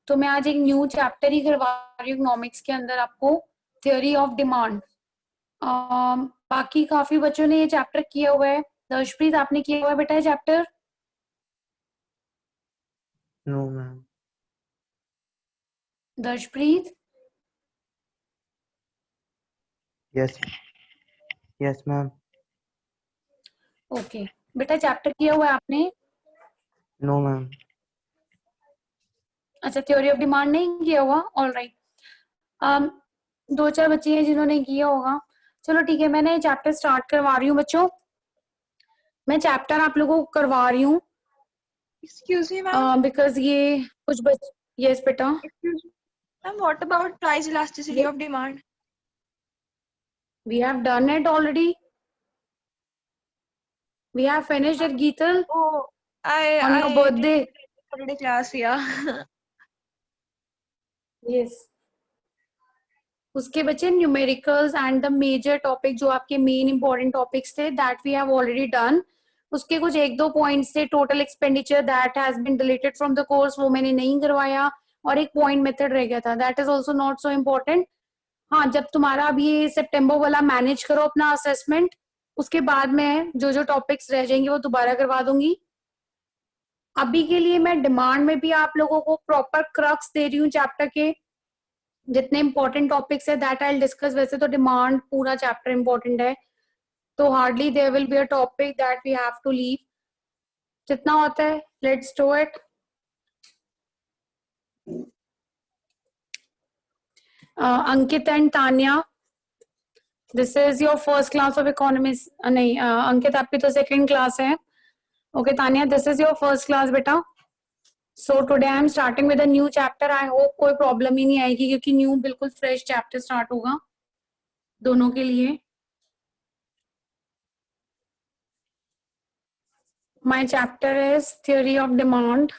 तो मैं आज एक न्यू चैप्टर ही करवा रही हूँ इकोनॉमिक्स के अंदर आपको, थ्योरी ऑफ डिमांड। बाकी काफी बच्चों ने ये चैप्टर किया हुआ है। दर्शप्रीत, आपने किया हुआ है बेटा ये chapter? No ma'am. Darshpreet? Yes yes ma'am. Okay बेटा, चैप्टर किया हुआ है आपने? No ma'am. अच्छा, थ्योरी ऑफ डिमांड नहीं किया हुआ, ऑल राइट। दो चार बच्चे हैं जिन्होंने किया होगा। चलो ठीक है, मैंने चैप्टर स्टार्ट करवा रही हूँ बच्चों। मैं चैप्टर आप लोगों को करवा रही हूँ Excuse me, ma'am. बिकॉज ये कुछ यस बेटा। Excuse me. Ma'am, what about price elasticity of demand? We have done it already. We have finished it, Geetal, Oh, on your I birthday. already class, yeah. Yes. उसके बच्चे numericals and the major topic जो आपके main important topics थे, that we have already done. उसके कुछ एक दो points थे, total expenditure that has been deleted from the course, वो मैंने नहीं करवाया, और एक पॉइंट मेथड रह गया था, that is also not so important. हाँ, जब तुम्हारा अभी ये सितंबर वाला मैनेज करो अपना असेसमेंट, उसके बाद में जो जो टॉपिक्स रह जाएंगे वो दोबारा करवा दूंगी। अभी के लिए मैं डिमांड में भी आप लोगों को प्रॉपर क्रक्स दे रही हूँ चैप्टर के, जितने इंपॉर्टेंट टॉपिक्स है दैट आई विल डिस्कस। वैसे तो डिमांड पूरा चैप्टर इंपॉर्टेंट है, तो hardly there will be a topic that we have to leave. जितना होता है let's do it. Ankit and Tanya, this is your first class of economics. नहीं अंकित, आपकी तो सेकंड क्लास है। Okay Tanya, this is your first class बेटा। So today I am starting with a new chapter. I hope कोई problem ही नहीं आएगी, क्योंकि new बिल्कुल फ्रेश चैप्टर स्टार्ट होगा दोनों के लिए। My chapter is theory of demand.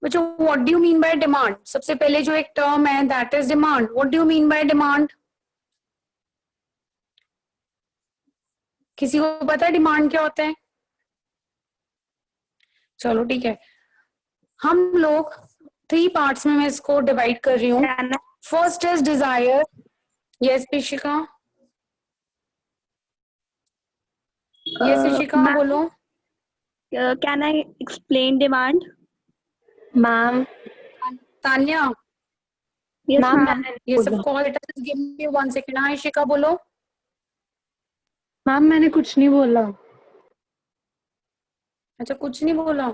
बच्चों, what do you mean by demand? सबसे पहले जो एक टर्म है that is demand. What do you mean by demand? किसी को पता है डिमांड क्या होता है? चलो ठीक है, हम लोग 3 पार्ट्स में मैं इसको डिवाइड कर रही हूँ। First is desire. Yes Pishika? Yes Pishika बोलो। Can I explain demand? Ma'am. Tanya? Yes, Ma'am, ma'am. Yes of course, just give me 1 second. हाँ इशिका बोलो। मैम मैंने कुछ नहीं बोला। अच्छा, कुछ नहीं बोला।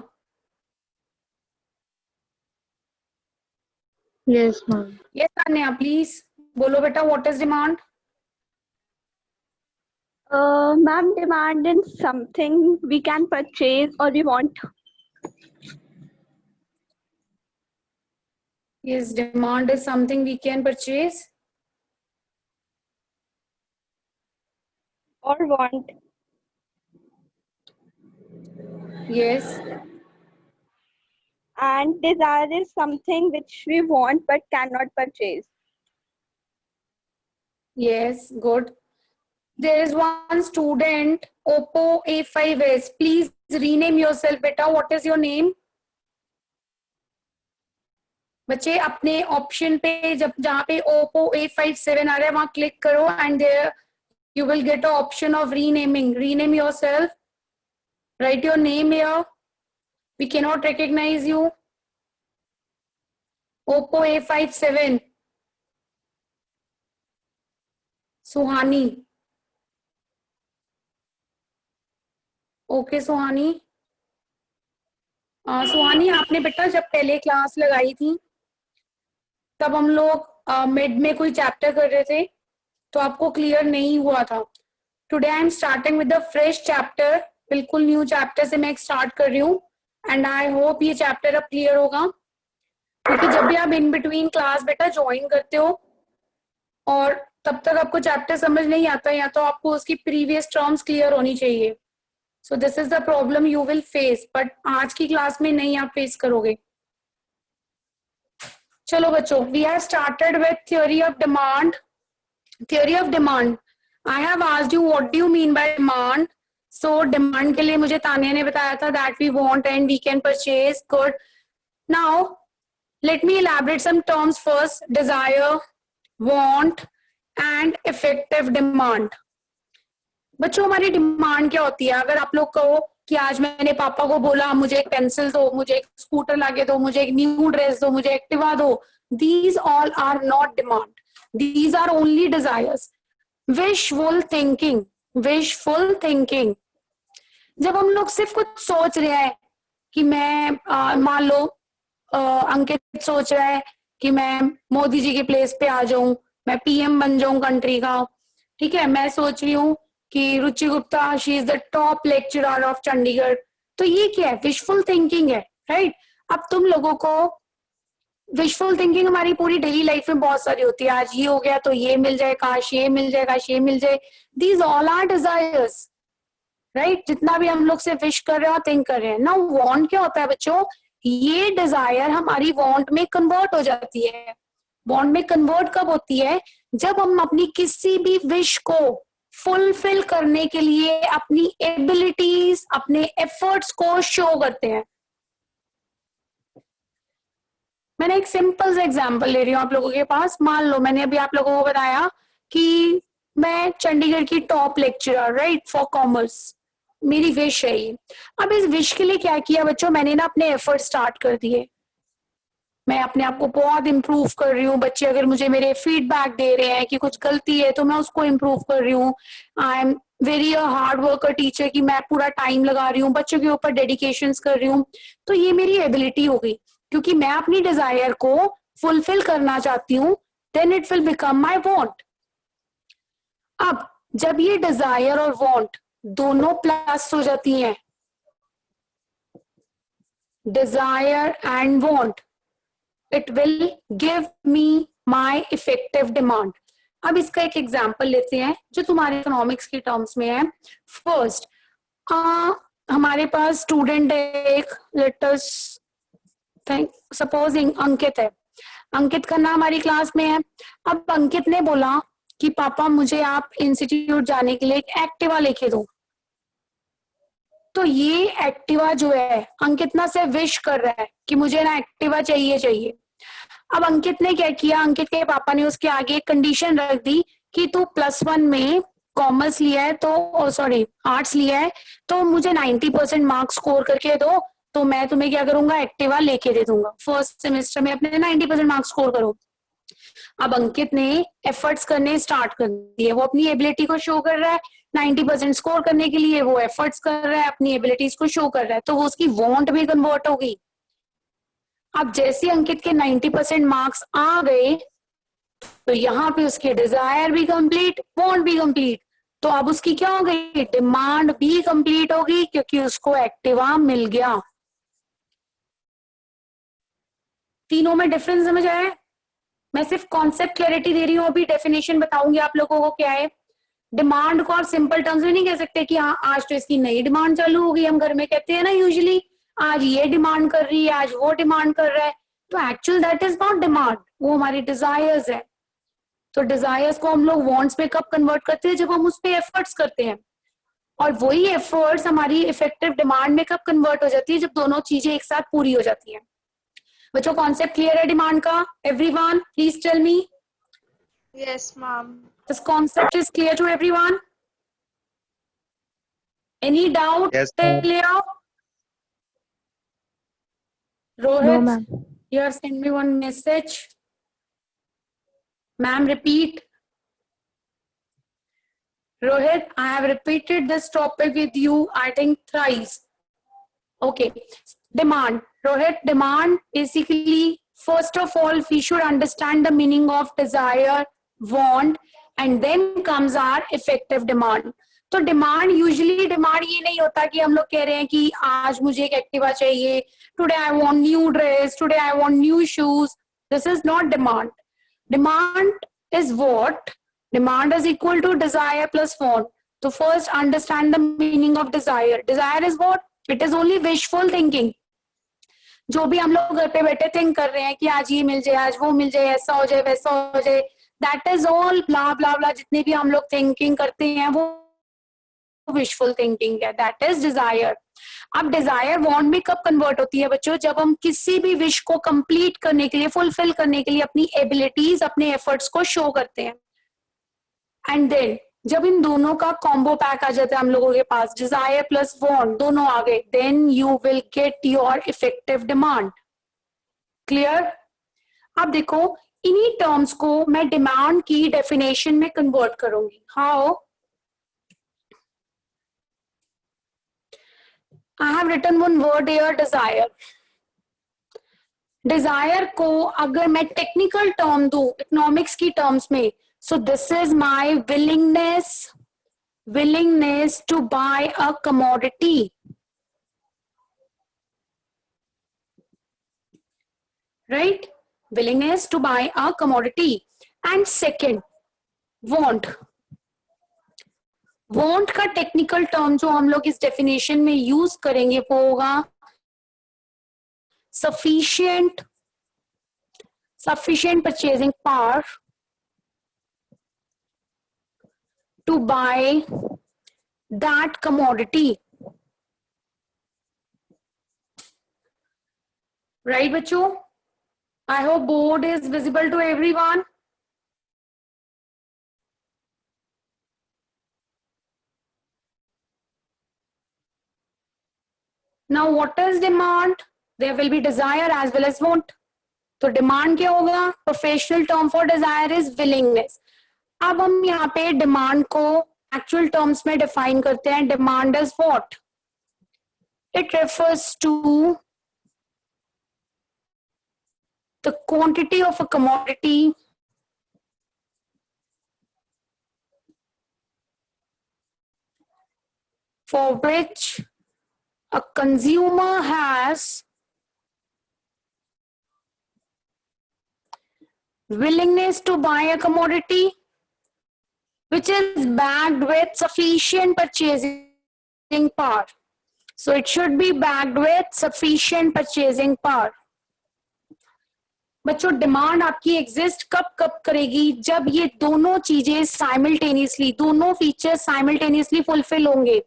Yes, ma'am. Yes Tanya please बोलो बेटा, what is demand? Ma'am, demand is something we can purchase or we want. Yes, demand is something we can purchase Or want. yes. And desire is something which we want but cannot purchase. Yes, good. There is one student, Oppo A5s. Please rename yourself, beta. What is your name? बच्चे अपने option पे जब जहाँ पे Oppo A57 आ रहा है वहां click करो and there you will get an option of renaming. Rename yourself. Write your name here. We cannot recognize you. Oppo A57. Suhani. Okay Suhani. Suhani, आपने बेटा जब पहले क्लास लगाई थी तब हम लोग मिड में कोई चैप्टर कर रहे थे तो आपको क्लियर नहीं हुआ था। Today I am starting with the fresh chapter, बिल्कुल न्यू चैप्टर से मैं स्टार्ट कर रही हूँ एंड आई होप ये चैप्टर अब क्लियर होगा, क्योंकि जब भी आप इन बिटवीन क्लास बेटा ज्वाइन करते हो और तब तक आपको चैप्टर समझ नहीं आता, या तो आपको उसकी प्रीवियस टर्म्स क्लियर होनी चाहिए। सो this is the problem you will face, but आज की क्लास में नहीं आप फेस करोगे। चलो बच्चों, we have started with theory of demand. Theory of demand. I have asked you what do you mean by demand. So demand के लिए मुझे तानिया ने बताया था that we want and we can purchase. Good. Now let me elaborate some terms first. Desire, want and effective demand. बच्चों हमारी demand क्या होती है? अगर आप लोग कहो कि आज मैंने पापा को बोला मुझे एक पेंसिल दो, मुझे एक स्कूटर लाके दो, मुझे एक न्यू ड्रेस दो, मुझे एक्टिवा दो, these all are not demand. These are only desires. Wishful thinking. Wishful thinking. जब हम लोग सिर्फ कुछ सोच रहे हैं कि मैं मान लो अंकित सोच रहा है कि मैं मोदी जी के प्लेस पे आ जाऊं, मैं पीएम बन जाऊं कंट्री का, ठीक है. मैं सोच रही हूँ कि Ruchi Gupta she is the top lecturer of Chandigarh. तो ये क्या है? विशफुल थिंकिंग है, राइट. अब तुम लोगों को विशफुल थिंकिंग हमारी पूरी डेली लाइफ में बहुत सारी होती है. आज ये हो गया तो ये मिल जाए, काश ये मिल जाए, काश ये मिल जाए. These all are desires, right. जितना भी हम लोग से विश कर रहे हैं, थिंक कर रहे हैं. नाउ वांट क्या होता है बच्चों? ये डिजायर हमारी वांट में कन्वर्ट हो जाती है. वांट में कन्वर्ट कब होती है? जब हम अपनी किसी भी विश को फुलफिल करने के लिए अपनी एबिलिटीज, अपने एफर्ट्स को शो करते हैं. मैंने एक सिंपल सा एग्जांपल ले रही हूँ आप लोगों के पास. मान लो मैंने अभी आप लोगों को बताया कि मैं चंडीगढ़ की top lecturer, right, for commerce. मेरी विश है ये. अब इस विश के लिए क्या किया बच्चों? मैंने ना अपने एफर्ट स्टार्ट कर दिए. मैं अपने आप को बहुत इम्प्रूव कर रही हूँ. बच्चे अगर मुझे मेरे फीडबैक दे रहे हैं कि कुछ गलती है तो मैं उसको इम्प्रूव कर रही हूँ. I am very hard worker teacher कि मैं पूरा टाइम लगा रही हूँ, बच्चों के ऊपर डेडिकेशन कर रही हूँ. तो ये मेरी एबिलिटी हो गई क्योंकि मैं अपनी डिजायर को फुलफिल करना चाहती हूँ. Then it will become my want. अब जब ये डिजायर और वॉन्ट दोनों प्लस हो जाती हैं, desire and want, it will give me my effective demand. अब इसका एक एग्जाम्पल लेते हैं जो तुम्हारे इकोनॉमिक्स की टर्म्स में है. फर्स्ट हमारे पास स्टूडेंट है एक, लेट अस थिंक, सपोजिंग अंकित है. अंकित का नाम हमारी क्लास में है. अब अंकित ने बोला कि पापा मुझे आप इंस्टीट्यूट जाने के लिए एक एक्टिवा लेके दो. तो ये एक्टिवा जो है अंकित ना से विश कर रहा है कि मुझे ना एक्टिवा चाहिए चाहिए. अब अंकित ने क्या किया? अंकित के पापा ने उसके आगे एक कंडीशन रख दी कि तू +1 में कॉमर्स लिया है तो सॉरी आर्ट्स लिया है तो मुझे 90% मार्क्स स्कोर करके दो, तो मैं तुम्हें क्या करूंगा? एक्टिवा लेके दे दूंगा. फर्स्ट सेमेस्टर में अपने 90% मार्क्स स्कोर करो. अब अंकित ने एफर्ट्स करने स्टार्ट कर दिए. वो अपनी एबिलिटी को शो कर रहा है. 90% स्कोर करने के लिए वो एफर्ट्स कर रहा है, अपनी एबिलिटीज को शो कर रहा है. तो वो उसकी वांट में कन्वर्ट हो गई. अब जैसे अंकित के 90% मार्क्स आ गए तो यहाँ पे उसके डिजायर भी कंप्लीट, वांट भी कंप्लीट. तो अब उसकी क्या हो गई? डिमांड भी कंप्लीट हो गई क्योंकि उसको एक्टिवा मिल गया. तीनों में डिफरेंस समझ आया? मैं सिर्फ कॉन्सेप्ट क्लैरिटी दे रही हूँ. अभी डेफिनेशन बताऊंगी आप लोगों को क्या है. डिमांड को आप सिंपल टर्म्स में नहीं कह सकते कि हाँ आज तो इसकी नई डिमांड चालू हो गई. हम घर में कहते हैं ना यूजुअली, आज ये डिमांड कर रही है, आज वो डिमांड कर रहा है. तो actual that is not demand, वो हमारी डिजायर्स है. तो डिजायर्स को हम लोग वांट्स में कब कन्वर्ट करते हैं? जब हम उस पर एफर्ट्स करते हैं. और वही एफर्ट्स हमारी इफेक्टिव डिमांड में कब कन्वर्ट हो जाती है? जब दोनों चीजें एक साथ पूरी हो जाती हैं. बच्चों कॉन्सेप्ट क्लियर है डिमांड का? Everyone please tell me. Yes, ma'am. This concept is clear to everyone? Any doubt? Yes, Tell me out. No, Rohit, ma'am. you have sent me one message. Ma'am, repeat. Rohit, I have repeated this topic with you, I think thrice. Okay. Demand. Rohit, demand basically, first of all, we should understand the meaning of desire, want, and then comes our effective demand. तो demand usually demand ये नहीं होता कि हम लोग कह रहे हैं कि आज मुझे एक एक्टिवा चाहिए, today I want new dress, today I want new shoes. This is not demand. Demand is what? Demand is equal to desire plus want. तो first understand the meaning of desire. Desire is what? It is only wishful thinking. जो भी हम लोग घर पे बैठे think कर रहे हैं कि आज ये मिल जाए, आज वो मिल जाए, ऐसा हो जाए, वैसा हो जाए, दैट इज ऑल ब्ला ब्ला ब्ला. जितने भी हम लोग थिंकिंग करते हैं वो विशफुल थिंकिंग है, दैट इज डिजायर। अब डिजायर वांट में कब कन्वर्ट होती है बच्चों? जब हम किसी भी विश को कंप्लीट करने के लिए, फुलफिल करने के लिए अपनी एबिलिटीज, अपने एफर्ट्स को शो करते हैं। एंड देन जब इन दोनों का कॉम्बो पैक आ जाता है हम लोगों के पास, डिजायर प्लस वांट दोनों आ गए, then you will get your effective demand. Clear? अब देखो इन्हीं टर्म्स को मैं डिमांड की डेफिनेशन में कन्वर्ट करूंगी। How? I have written one word here, desire. Desire को अगर मैं टेक्निकल टर्म दूं इकोनॉमिक्स की टर्म्स में, so this is my willingness to buy a commodity, right? Willingness to buy a commodity. And second, want का technical term जो हम लोग इस डेफिनेशन में यूज करेंगे वो होगा sufficient purchasing power to buy that commodity. Right, बच्चों? I hope board is visible to everyone. Now, what is demand? There will be desire as well as want. तो डिमांड क्या होगा? Professional term for desire is willingness. अब हम यहाँ पे demand को actual terms में डिफाइन करते हैं। Demand is what? It refers to the quantity of a commodity for which a consumer has willingness to buy a commodity which is backed with sufficient purchasing power. So it should be backed with sufficient purchasing power. बच्चों demand आपकी exist कब कब करेगी? जब ये दोनों चीजें simultaneously, दोनों फीचर्स साइमल्टेनियसली फुलफिल होंगे,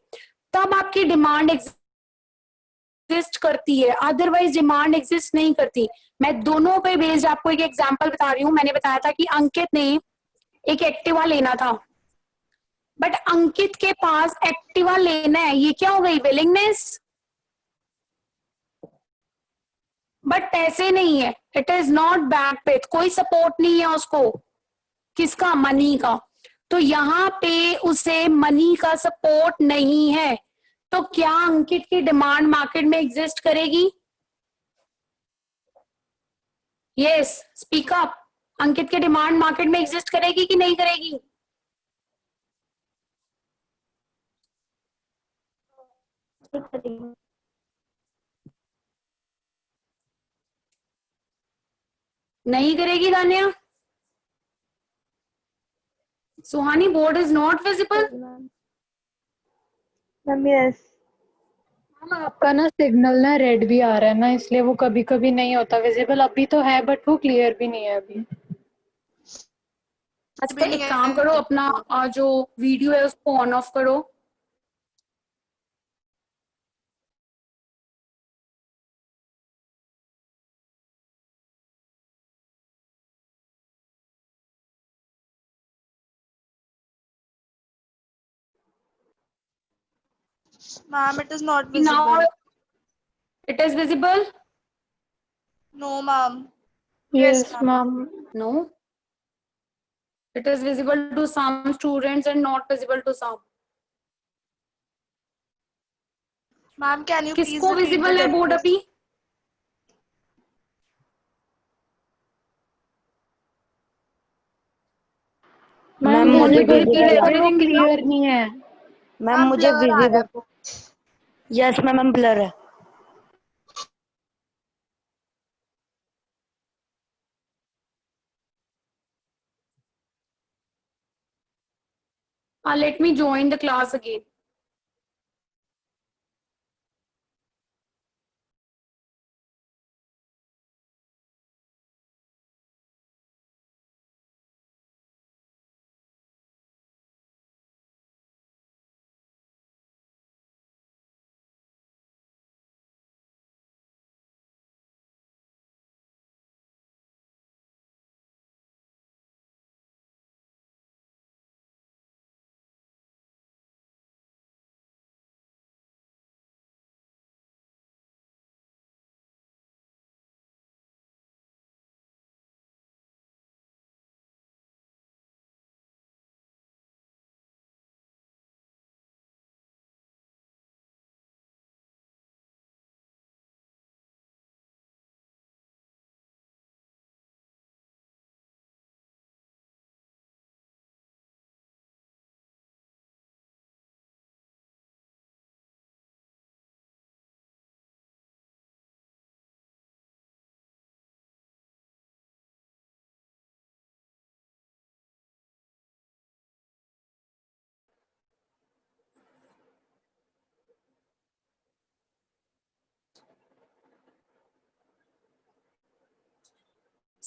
तब आपकी डिमांड एग्जिस्ट करती है, अदरवाइज डिमांड एग्जिस्ट नहीं करती। मैं दोनों पे बेस्ड आपको एक एग्जांपल बता रही हूँ। मैंने बताया था कि अंकित ने एक एक्टिवा लेना था, बट अंकित के पास एक्टिवा लेना है, ये क्या हो गई? विलिंगनेस। बट पैसे नहीं है, it is not back with, कोई सपोर्ट नहीं है उसको। किसका? मनी का। तो यहाँ पे उसे मनी का सपोर्ट नहीं है, तो क्या अंकित की डिमांड मार्केट में एग्जिस्ट करेगी? Yes, speak up. अंकित की डिमांड मार्केट में एग्जिस्ट करेगी कि नहीं करेगी? नहीं करेगी Dania? Suhani, board is not visible. Ma'am, yes. Ma'am आपका ना सिग्नल ना रेड भी आ रहा है ना, इसलिए वो कभी कभी नहीं होता विजिबल। अभी तो है बट वो क्लियर भी नहीं है अभी। अच्छा, एक काम करो, अपना जो वीडियो है उसको ऑन ऑफ करो। Ma'am, it is not visible. Now it is visible. No, ma'am. Yes, ma'am. No, it is visible to some students and not visible to some. Ma'am, can you please किसको repeat visible the है board text? अभी? Ma'am मुझे मुझे visible visible है है। पर वो clear नहीं है। मैम मुझे blur आ रहा है विजिबल, कुछ। यस मैम ब्लर है। Let me join the class again.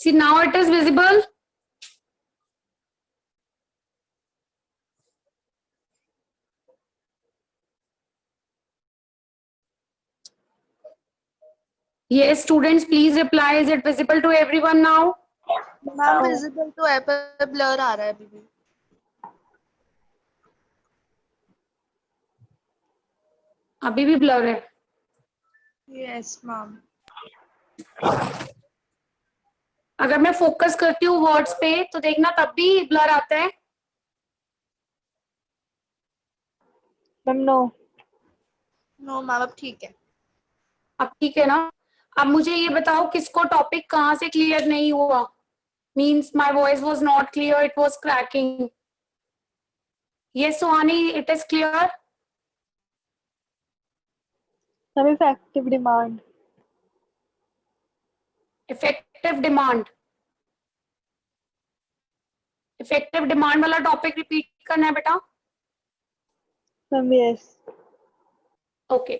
See, now it is visible. Yes, students, please reply. Is it visible to everyone now? Ma'am visible तो है पर ब्लर आ रहा है अभी भी. अभी भी ब्लर है. Yes ma'am. अगर मैं फोकस करती हूँ वर्ड्स पे तो देखना तब भी ब्लर आता है. Ma'am no. नो मैम अब ठीक है. अब ठीक है ना. अब मुझे ये बताओ किसको टॉपिक कहाँ से क्लियर नहीं हुआ. Means my voice was not clear, it was cracking. Yes Suhani, it is clear. Ma'am effective demand. Effective demand. Effective demand वाला टॉपिक रिपीट करना है बेटा. Ma'am yes. Okay.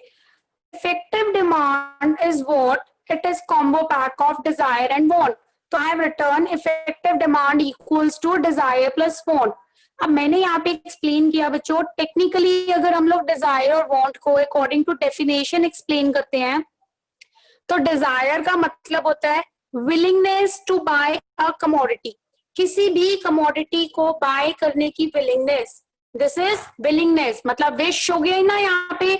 Effective demand is what? It is combo pack of desire and want. So I have written effective demand equals to desire plus want. अब मैंने यहाँ पे explain किया बच्चों, टेक्निकली अगर हम लोग डिजायर और वांट को अकॉर्डिंग टू डेफिनेशन एक्सप्लेन करते हैं तो डिजायर का मतलब होता है willingness to buy a commodity. किसी भी कमोडिटी को बाय करने की विलिंगनेस. This is willingness. मतलब विश हो गई ना यहाँ पे,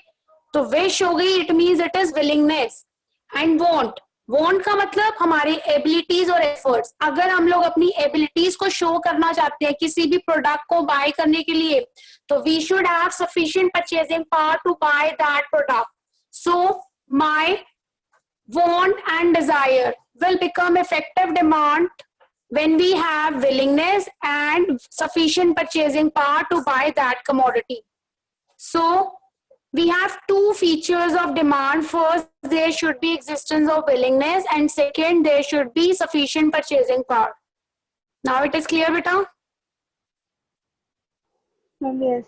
तो विश हो गई, it means it is willingness. And want. Want का मतलब हमारी एबिलिटीज और एफर्ट्स. अगर हम लोग अपनी एबिलिटीज को शो करना चाहते हैं किसी भी प्रोडक्ट को बाय करने के लिए तो we should have sufficient purchasing power to buy that product. So my want and desire will become effective demand when we have willingness and sufficient purchasing power to buy that commodity. So we have two features of demand. First, there should be existence of willingness, and second, there should be sufficient purchasing power. Now it is clear beta. Ma'am yes.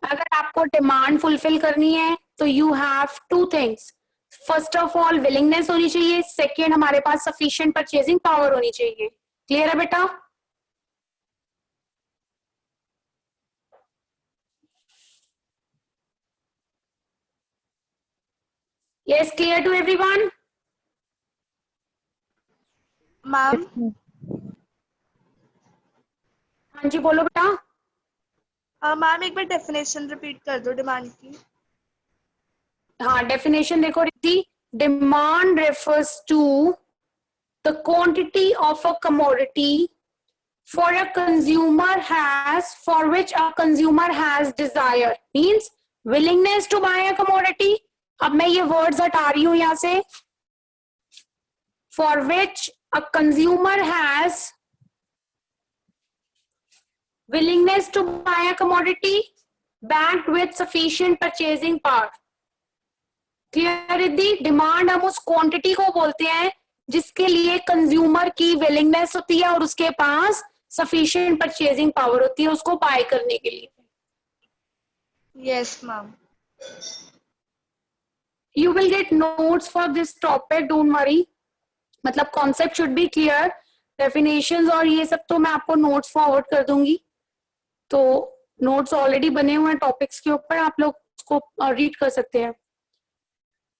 अगर आपको demand fulfil करनी है तो you have two things. First of all willingness होनी चाहिए, second हमारे पास sufficient purchasing power होनी चाहिए. क्लियर है बेटा. Yes, clear to everyone. Ma'am हाँ जी बोलो बेटा. मैम एक बार डेफिनेशन रिपीट कर दो डिमांड की. हाँ, डेफिनेशन देखो Riddhi. Demand refers to the quantity of a commodity for a consumer has, for which a consumer has desire, means willingness to buy a commodity. अब मैं ये words हटा रही हूं यहां से. For which a consumer has willingness to buy a commodity backed with sufficient purchasing power. Clear Riddhi. Demand हम उस क्वांटिटी को बोलते हैं जिसके लिए कंज्यूमर की विलिंगनेस होती है और उसके पास सफिशिएंट परचेजिंग पावर होती है उसको बाय करने के लिए. Yes ma'am. You will get notes for this topic, don't worry. मतलब concept should be clear. Definitions और ये सब तो मैं आपको नोट्स फॉरवर्ड कर दूंगी. तो नोट्स ऑलरेडी बने हुए हैं टॉपिक्स के ऊपर, आप लोग उसको रीड कर सकते हैं.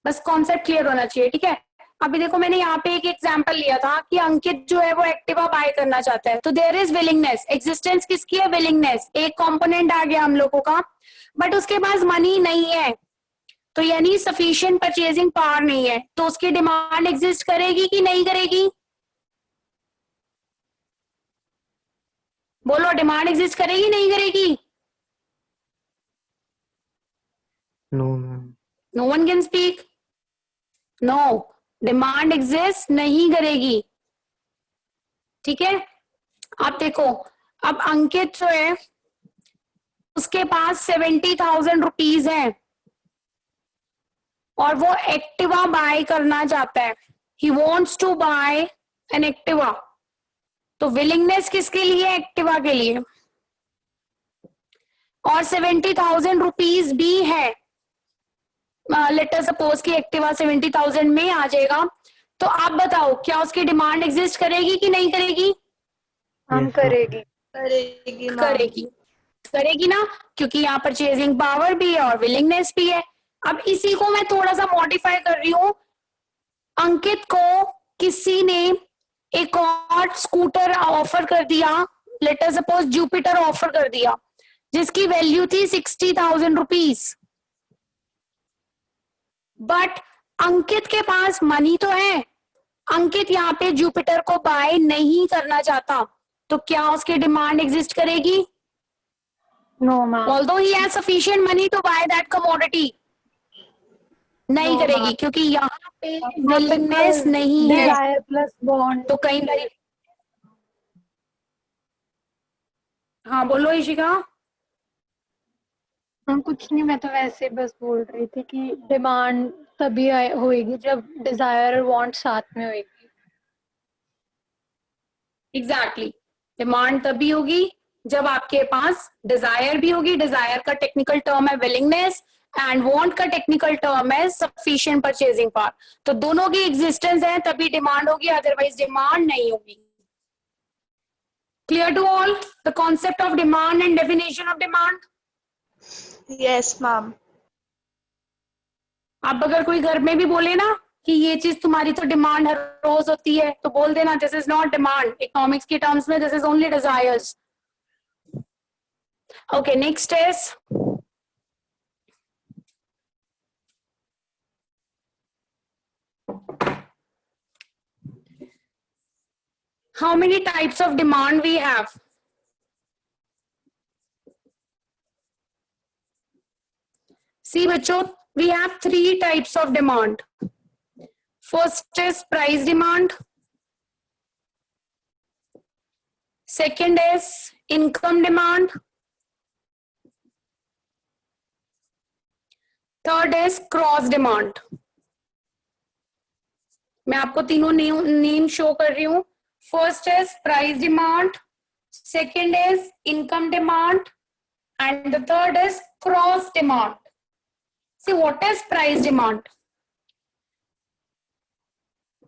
बस कॉन्सेप्ट क्लियर होना चाहिए. ठीक है. अभी देखो मैंने यहाँ पे एक एग्जांपल लिया था कि अंकित जो है वो एक्टिवा बाय करना चाहता है. तो देयर इज विलिंगनेस. एग्जिस्टेंस किसकी है? विलिंगनेस. एक कंपोनेंट आ गया हम लोगों का, बट उसके पास मनी नहीं है, तो यानी सफिशिएंट परचेजिंग पावर नहीं है. तो उसकी डिमांड एग्जिस्ट करेगी कि नहीं करेगी? बोलो, डिमांड एग्जिस्ट करेगी नहीं करेगी? No ma'am. No one can speak. No, demand exist नहीं करेगी. ठीक है. आप देखो, अब अंकित जो है उसके पास 70,000 रुपीज है और वो एक्टिवा बाय करना चाहता है. He wants to buy an Activa. तो विलिंगनेस किसके लिए? एक्टिवा के लिए. और 70,000 रुपीज भी है. लेट अस सपोज कि एक्टिवा 70,000 में आ जाएगा. तो आप बताओ क्या उसकी डिमांड एग्जिस्ट करेगी कि नहीं करेगी? हम Yes, ma'am. करेगी। करेगी मैम। करेगी, करेगी ना, क्योंकि यहाँ परचेजिंग पावर भी है और विलिंगनेस भी है। अब इसी को मैं थोड़ा सा मॉडिफाई कर रही हूँ। अंकित को किसी ने एक और स्कूटर ऑफर कर दिया, late us suppose Jupiter offer कर दिया, जिसकी वैल्यू थी 60,000 रुपीज। बट अंकित के पास मनी तो है, अंकित यहाँ पे जुपिटर को बाय नहीं करना चाहता, तो क्या उसकी डिमांड एग्जिस्ट करेगी? No ma'am. Although he has sufficient money to buy that commodity, नहीं No, करेगी, ma'am. क्योंकि यहाँ पे विलिंगनेस नहीं है। Desire plus bond. तो कई बार, हाँ बोलो इशिका। हम कुछ नहीं, मैं तो वैसे बस बोल रही थी कि डिमांड तभी होएगी जब डिजायर और वांट साथ में होएगी। एग्जैक्टली, डिमांड तभी होगी जब आपके पास डिजायर भी होगी। डिजायर का टेक्निकल टर्म है विलिंगनेस एंड वांट का टेक्निकल टर्म है सफिशिएंट परचेजिंग पावर। तो दोनों की एग्जिस्टेंस है तभी डिमांड होगी, अदरवाइज डिमांड नहीं होगी। Clear to all the concept of demand and definition of demand? Yes ma'am. आप अगर कोई घर में भी बोले ना कि ये चीज तुम्हारी तो डिमांड हर रोज होती है, तो बोल देना this is not demand, economics की टर्म्स में this is only desires. Okay, next is how many types of demand we have? See बच्चों, we have 3 types of demand. First is price demand. Second is income demand. Third is cross demand. मैं आपको तीनों name show कर रही हूं। First is price demand, second is income demand, and the third is cross demand. See, what is price demand?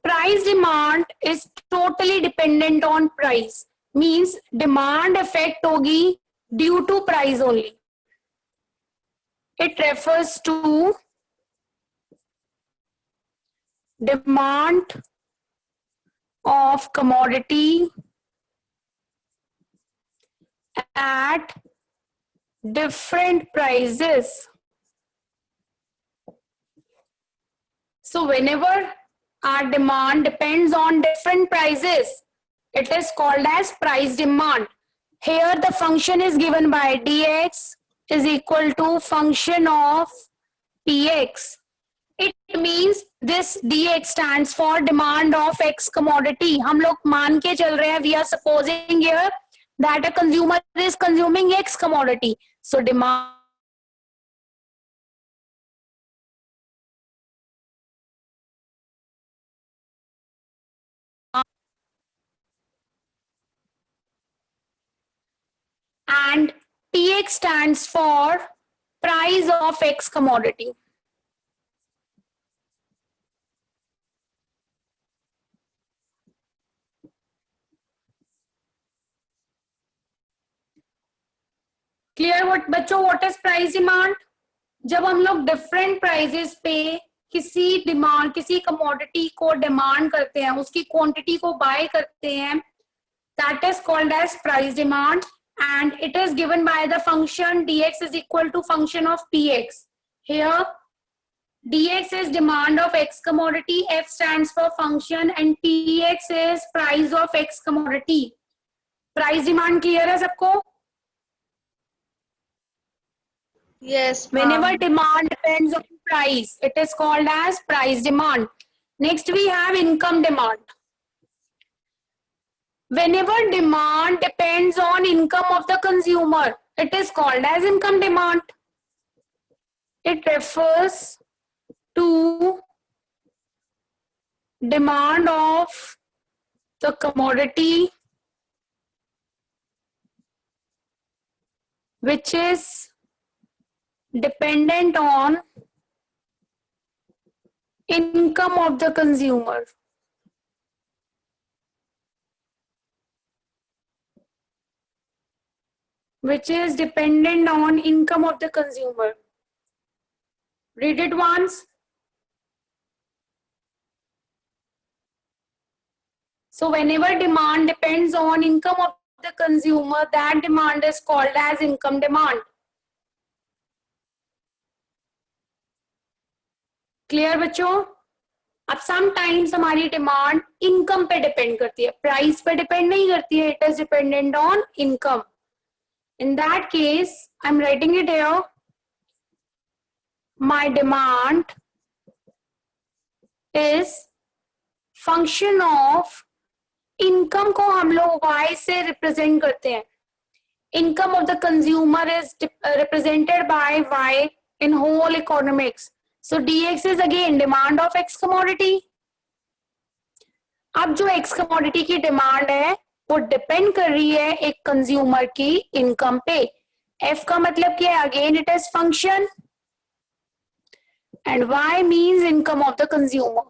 Price demand is totally dependent on price. Means demand effect होगी due to price only. It refers to demand of commodity at different prices. So whenever our demand depends on different prices, it is called as price demand. Here the function is given by dx is equal to function of px. It means this dx stands for demand of x commodity. हम लोग मान के चल रहे हैं, we are supposing here that a consumer is consuming x commodity. So demand and px stands for price of x commodity. Clear what बच्चों, what is price demand? जब हम लोग डिफरेंट प्राइजेस पे किसी कमोडिटी को डिमांड करते हैं, उसकी क्वांटिटी को बाय करते हैं, that is called as price demand and it is given by the function dx is equal to function of px. Here dx is demand of x commodity, f stands for function and px is price of x commodity. Price demand clear है सबको? Yes Whenever ma'am. demand depends on price, it is called as price demand. Next we have income demand. Whenever demand depends on income of the consumer, it is called as income demand. It refers to demand of the commodity which is dependent on income of the consumer. which is dependent on income of the consumer. Read it once. So whenever demand depends on income of the consumer, that demand is called as income demand. Clear बच्चों? अब sometimes हमारी demand income पे depend करती है, price पे depend नहीं करती है, it is dependent on income. In that case, I'm writing it here. My demand is function of income को हम लोग Y से represent करते हैं. Income of the consumer is represented by Y in whole economics. So dx is again demand of X commodity. अब जो X commodity की demand है वो depend कर रही है एक consumer की income पे. F का मतलब क्या है? Again it is function and Y means income of the consumer.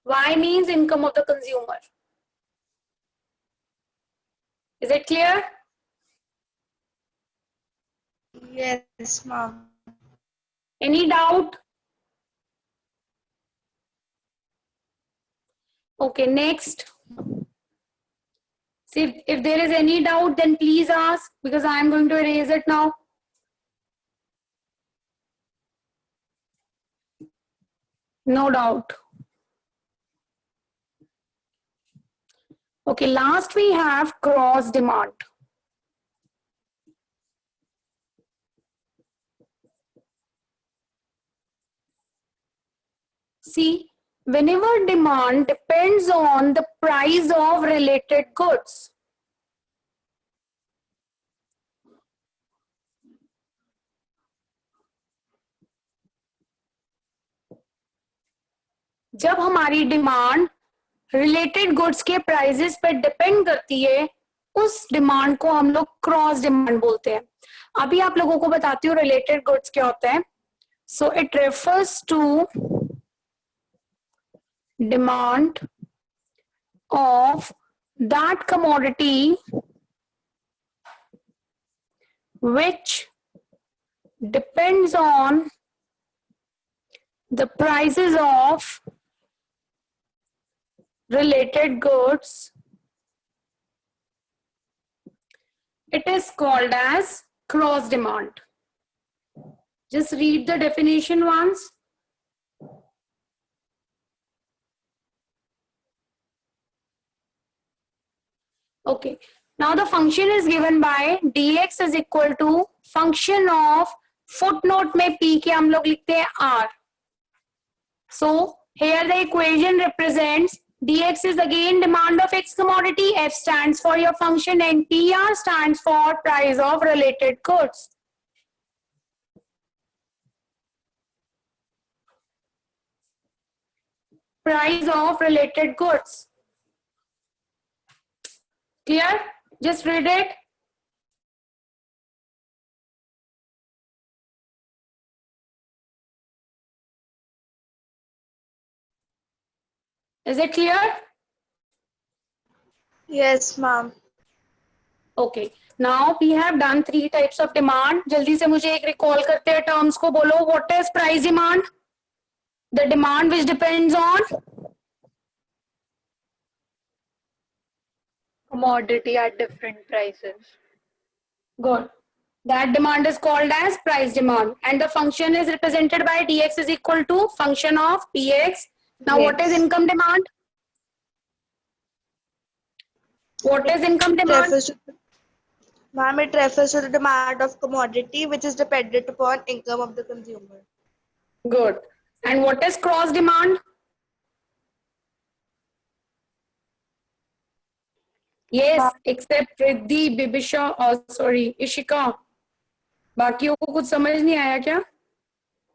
Y means income of the consumer. Is it clear? Yes, ma'am. Any doubt? Okay, next. See, if there is any doubt, then please ask because I am going to erase it now. No doubt. Okay, last we have cross demand. See, whenever demand depends on the price of related goods, जब हमारी demand related goods के prices पे depend करती है, उस demand को हम लोग क्रॉस डिमांड बोलते हैं. अभी आप लोगों को बताती हूँ रिलेटेड गुड्स क्या होता है. So it refers to demand of that commodity which depends on the prices of related goods. It is called as cross demand. Just read the definition once. Okay. Now the function is given by dx is equal to function of footnote में p के हम लोग लिखते हैं r. So here the equation represents dx is again demand of X commodity, f stands for your function and pr stands for price of related goods. Price of related goods. Clear? Just read it. Is it clear? Yes, ma'am. Okay. Now we have done 3 types of demand. जल्दी से मुझे एक recall करते हैं terms को बोलो. What is price demand? The demand which depends on commodity at different prices. good. That demand is called as price demand, and the function is represented by dx is equal to function of px. Now, what is income demand? What is income demand? Ma'am, it refers to the demand of commodity which is dependent upon income of the consumer. Good. And what is cross demand? Yes, except Riddhi, Bibisha, or sorry, Ishika. बाकियों को कुछ समझ नहीं आया क्या?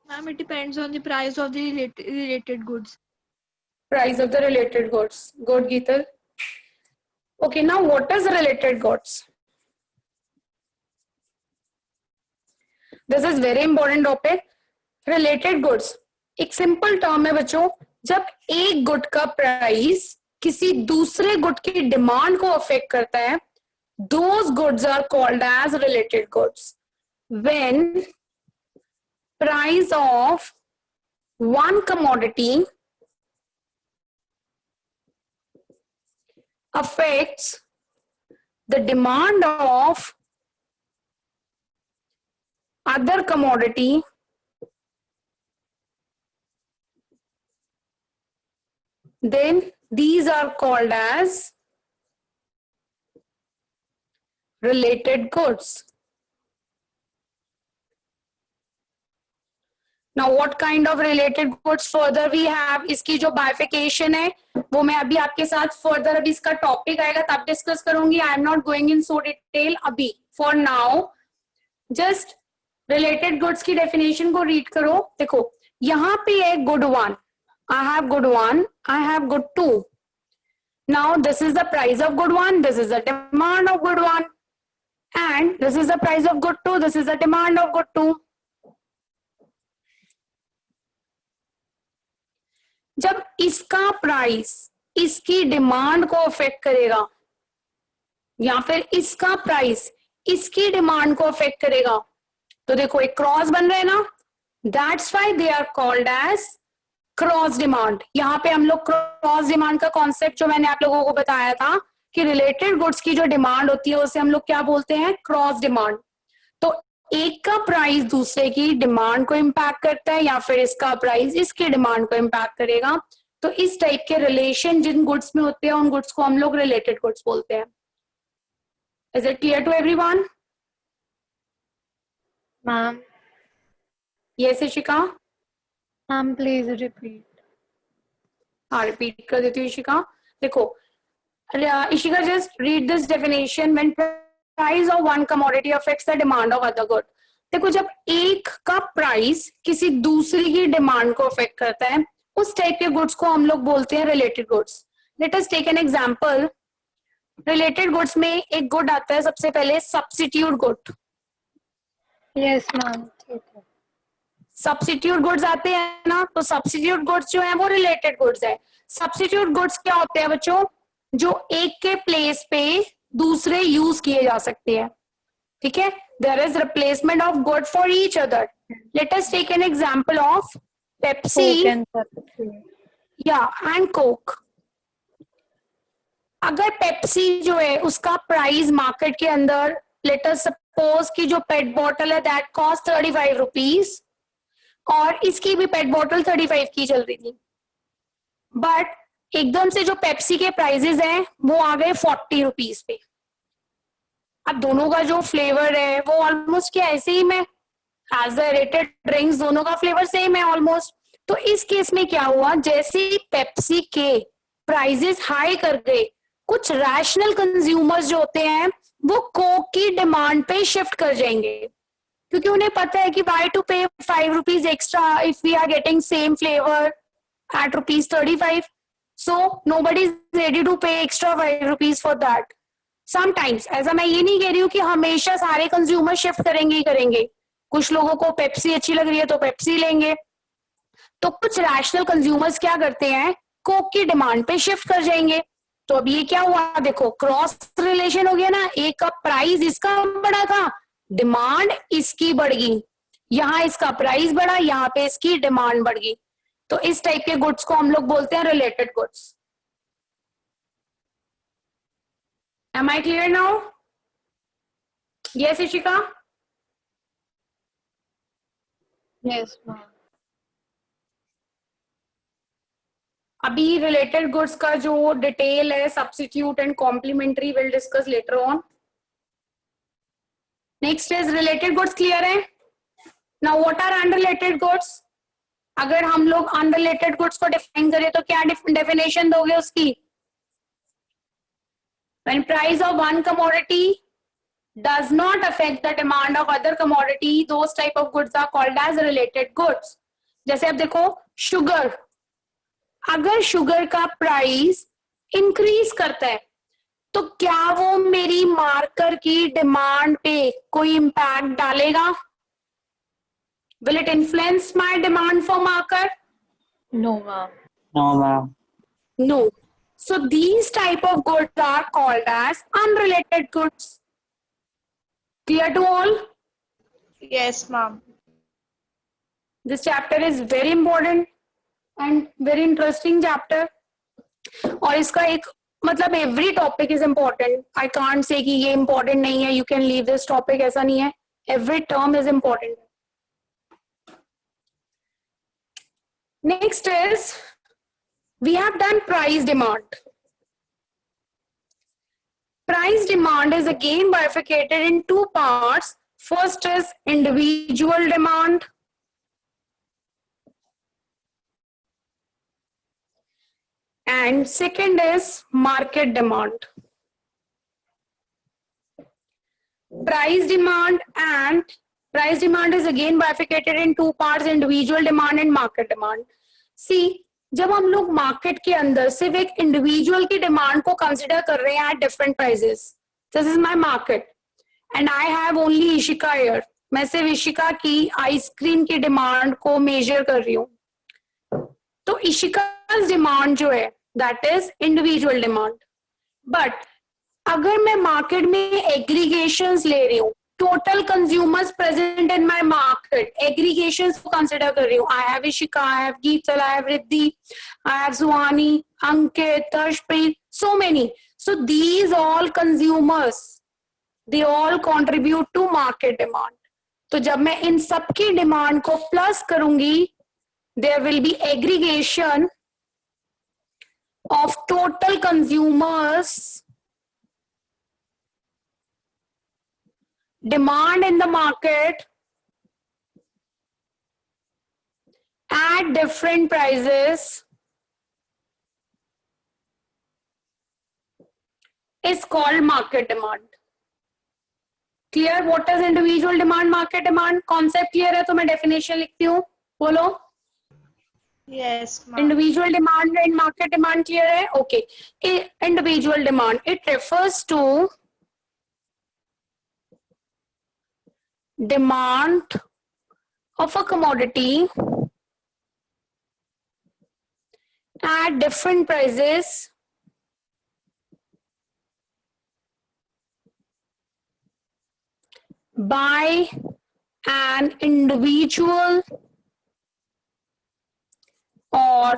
Ma'am, it depends on the price of the related goods. Price of the related goods. Good, Geetal. Okay, now what is related goods? This is very important topic. Related goods. एक simple term है बच्चों. जब एक good का price किसी दूसरे good की demand को अफेक्ट करता है, those goods are called as related goods. When price of one commodity affects the demand of other commodity, then these are called as related goods. Now what kind of related goods further we have, इसकी जो bifurcation है वो मैं अभी आपके साथ further, अभी इसका टॉपिक आएगा तब डिस्कस करूंगी. I am not going in so detail अभी. For now just related goods की definition को read करो. देखो यहाँ पे है good one, I have good one, I have good two. Now this is the price of good one, this is the demand of good one, and this is the price of good two, this is the demand of good two. जब इसका price इसकी demand को affect करेगा या फिर इसका price इसकी demand को अफेक्ट करेगा तो देखो एक क्रॉस बन रहा है ना, that's why they are called as cross demand. यहाँ पे हम लोग क्रॉस डिमांड का कॉन्सेप्ट जो मैंने आप लोगों को बताया था कि रिलेटेड गुड्स की जो डिमांड होती है उसे हम लोग क्या बोलते हैं, क्रॉस डिमांड. तो एक का प्राइस दूसरे की डिमांड को इम्पैक्ट करता है या फिर इसका प्राइस इसकी डिमांड को इम्पैक्ट करेगा. तो इस टाइप के रिलेशन जिन गुड्स में होते हैं उन गुड्स को हम लोग रिलेटेड गुड्स बोलते हैं. Is it clear to everyone? Ma'am. Yes Ishika? Ma'am please repeat. हाँ रिपीट कर देती हूँ इशिका. देखो Ishika just read this definition. When price of one commodity affects the demand of other good. देखो जब एक का प्राइस किसी दूसरी की डिमांड को अफेक्ट करता है उस टाइप के गुड्स को हम लोग बोलते हैं related goods. Let us take an example. Related goods में एक गुड आता है सबसे पहले सब्स्टिट्यूट गुड. यस मैम ठीक है. सब्स्टिट्यूट गुड्स आते हैं ना, तो सब्स्टिट्यूट गुड्स जो है वो रिलेटेड गुड्स है. सब्स्टिट्यूट गुड्स क्या होते हैं बच्चों, जो एक के प्लेस पे दूसरे यूज किए जा सकते हैं. ठीक है, there is replacement of good for each other. Let us take an example of Pepsi या एंड कोक. अगर पेप्सी जो है उसका प्राइस मार्केट के अंदर लेट अस सपोज की जो पेट बॉटल है दैट कॉस्ट 35 रुपीज और इसकी भी पेट बॉटल 35 की चल रही थी, बट एकदम से जो पेप्सी के प्राइजेस हैं वो आ गए 40 रुपीज पे. अब दोनों का जो फ्लेवर है वो ऑलमोस्ट क्या है, सेम है. एज द रेटेड ड्रिंक्स दोनों का फ्लेवर सेम है ऑलमोस्ट. तो इस केस में क्या हुआ, जैसे ही पेप्सी के प्राइजेस हाई कर गए कुछ रैशनल कंज्यूमर्स जो होते हैं वो कोक की डिमांड पे शिफ्ट कर जाएंगे, क्योंकि उन्हें पता है कि Y to pay 5 rupees extra if we are getting same flavour at rupees 35. So nobody is ready to pay extra 5 rupees for that. Sometimes ऐसा मैं ये नहीं कह रही हूँ कि हमेशा सारे कंज्यूमर शिफ्ट करेंगे ही करेंगे. कुछ लोगों को पेप्सी अच्छी लग रही है तो पेप्सी लेंगे. तो कुछ रैशनल कंज्यूमर्स क्या करते हैं, कोक की डिमांड पे शिफ्ट कर जाएंगे. तो अब ये क्या हुआ, देखो क्रॉस रिलेशन हो गया ना. एक का प्राइस इसका बढ़ा था, डिमांड इसकी बढ़ गई. यहाँ इसका प्राइस बढ़ा, यहाँ पे इसकी डिमांड बढ़ गई. तो इस टाइप के गुड्स को हम लोग बोलते हैं related goods. Am I clear now? Yes Ishika? Yes ma'am. अभी रिलेटेड गुड्स का जो डिटेल है substitute and complementary will discuss later on. Next is related goods. Clear है? Now what are unrelated goods? अगर हम लोग अनरिलेटेड गुड्स को define करें तो क्या डेफिनेशन दोगे उसकी? When price of one commodity does not affect the demand of other commodity, those type of goods are called as related goods. जैसे अब देखो शुगर, अगर शुगर का प्राइस इंक्रीज करता है तो क्या वो मेरी मार्कर की डिमांड पे कोई इम्पैक्ट डालेगा? Will it influence my demand for marker? No ma'am. No, ma'am. No. So these type of goods are called as unrelated goods. Clear to all? Yes, ma'am. This chapter is very important and very interesting chapter. और इसका एक मतलब every topic is important. I can't say कि ये important नहीं है. You can leave this topic. ऐसा नहीं है. Every term is important. Next is we have done price demand. Price demand is again bifurcated in two parts. First is individual demand. And second is market demand. Price demand is again bifurcated in two parts, individual demand and market demand. See, जब हम लोग market के अंदर सिर्फ एक individual की demand को consider कर रहे हैं eight different prices, this is my market and I have only Ishika here, मैं सिर्फ इशिका की आइसक्रीम की डिमांड को मेजर कर रही हूँ, तो इशिका डिमांड जो है that is individual demand. But अगर मैं मार्केट में एग्रीगेशंस ले रही हूँ, total consumers present in my market, aggregations को कंसिडर कर रही हूँ, I have Ishika, I have Geetal, I have Riddhi, I have Suhani, Ankit, Harshpreet, so many. So these all consumers they all contribute to market demand. तो जब मैं इन सबकी डिमांड को प्लस करूंगी, there will be aggregation of total consumers demand in the market at different prices is called market demand. Clear what is individual demand, market demand? Concept clear है तो मैं definition लिखती हूँ, बोलो. Yes, ma'am. Individual demand and market demand clear है? Okay. Individual demand, it refers to demand of a commodity at different prices by an individual, or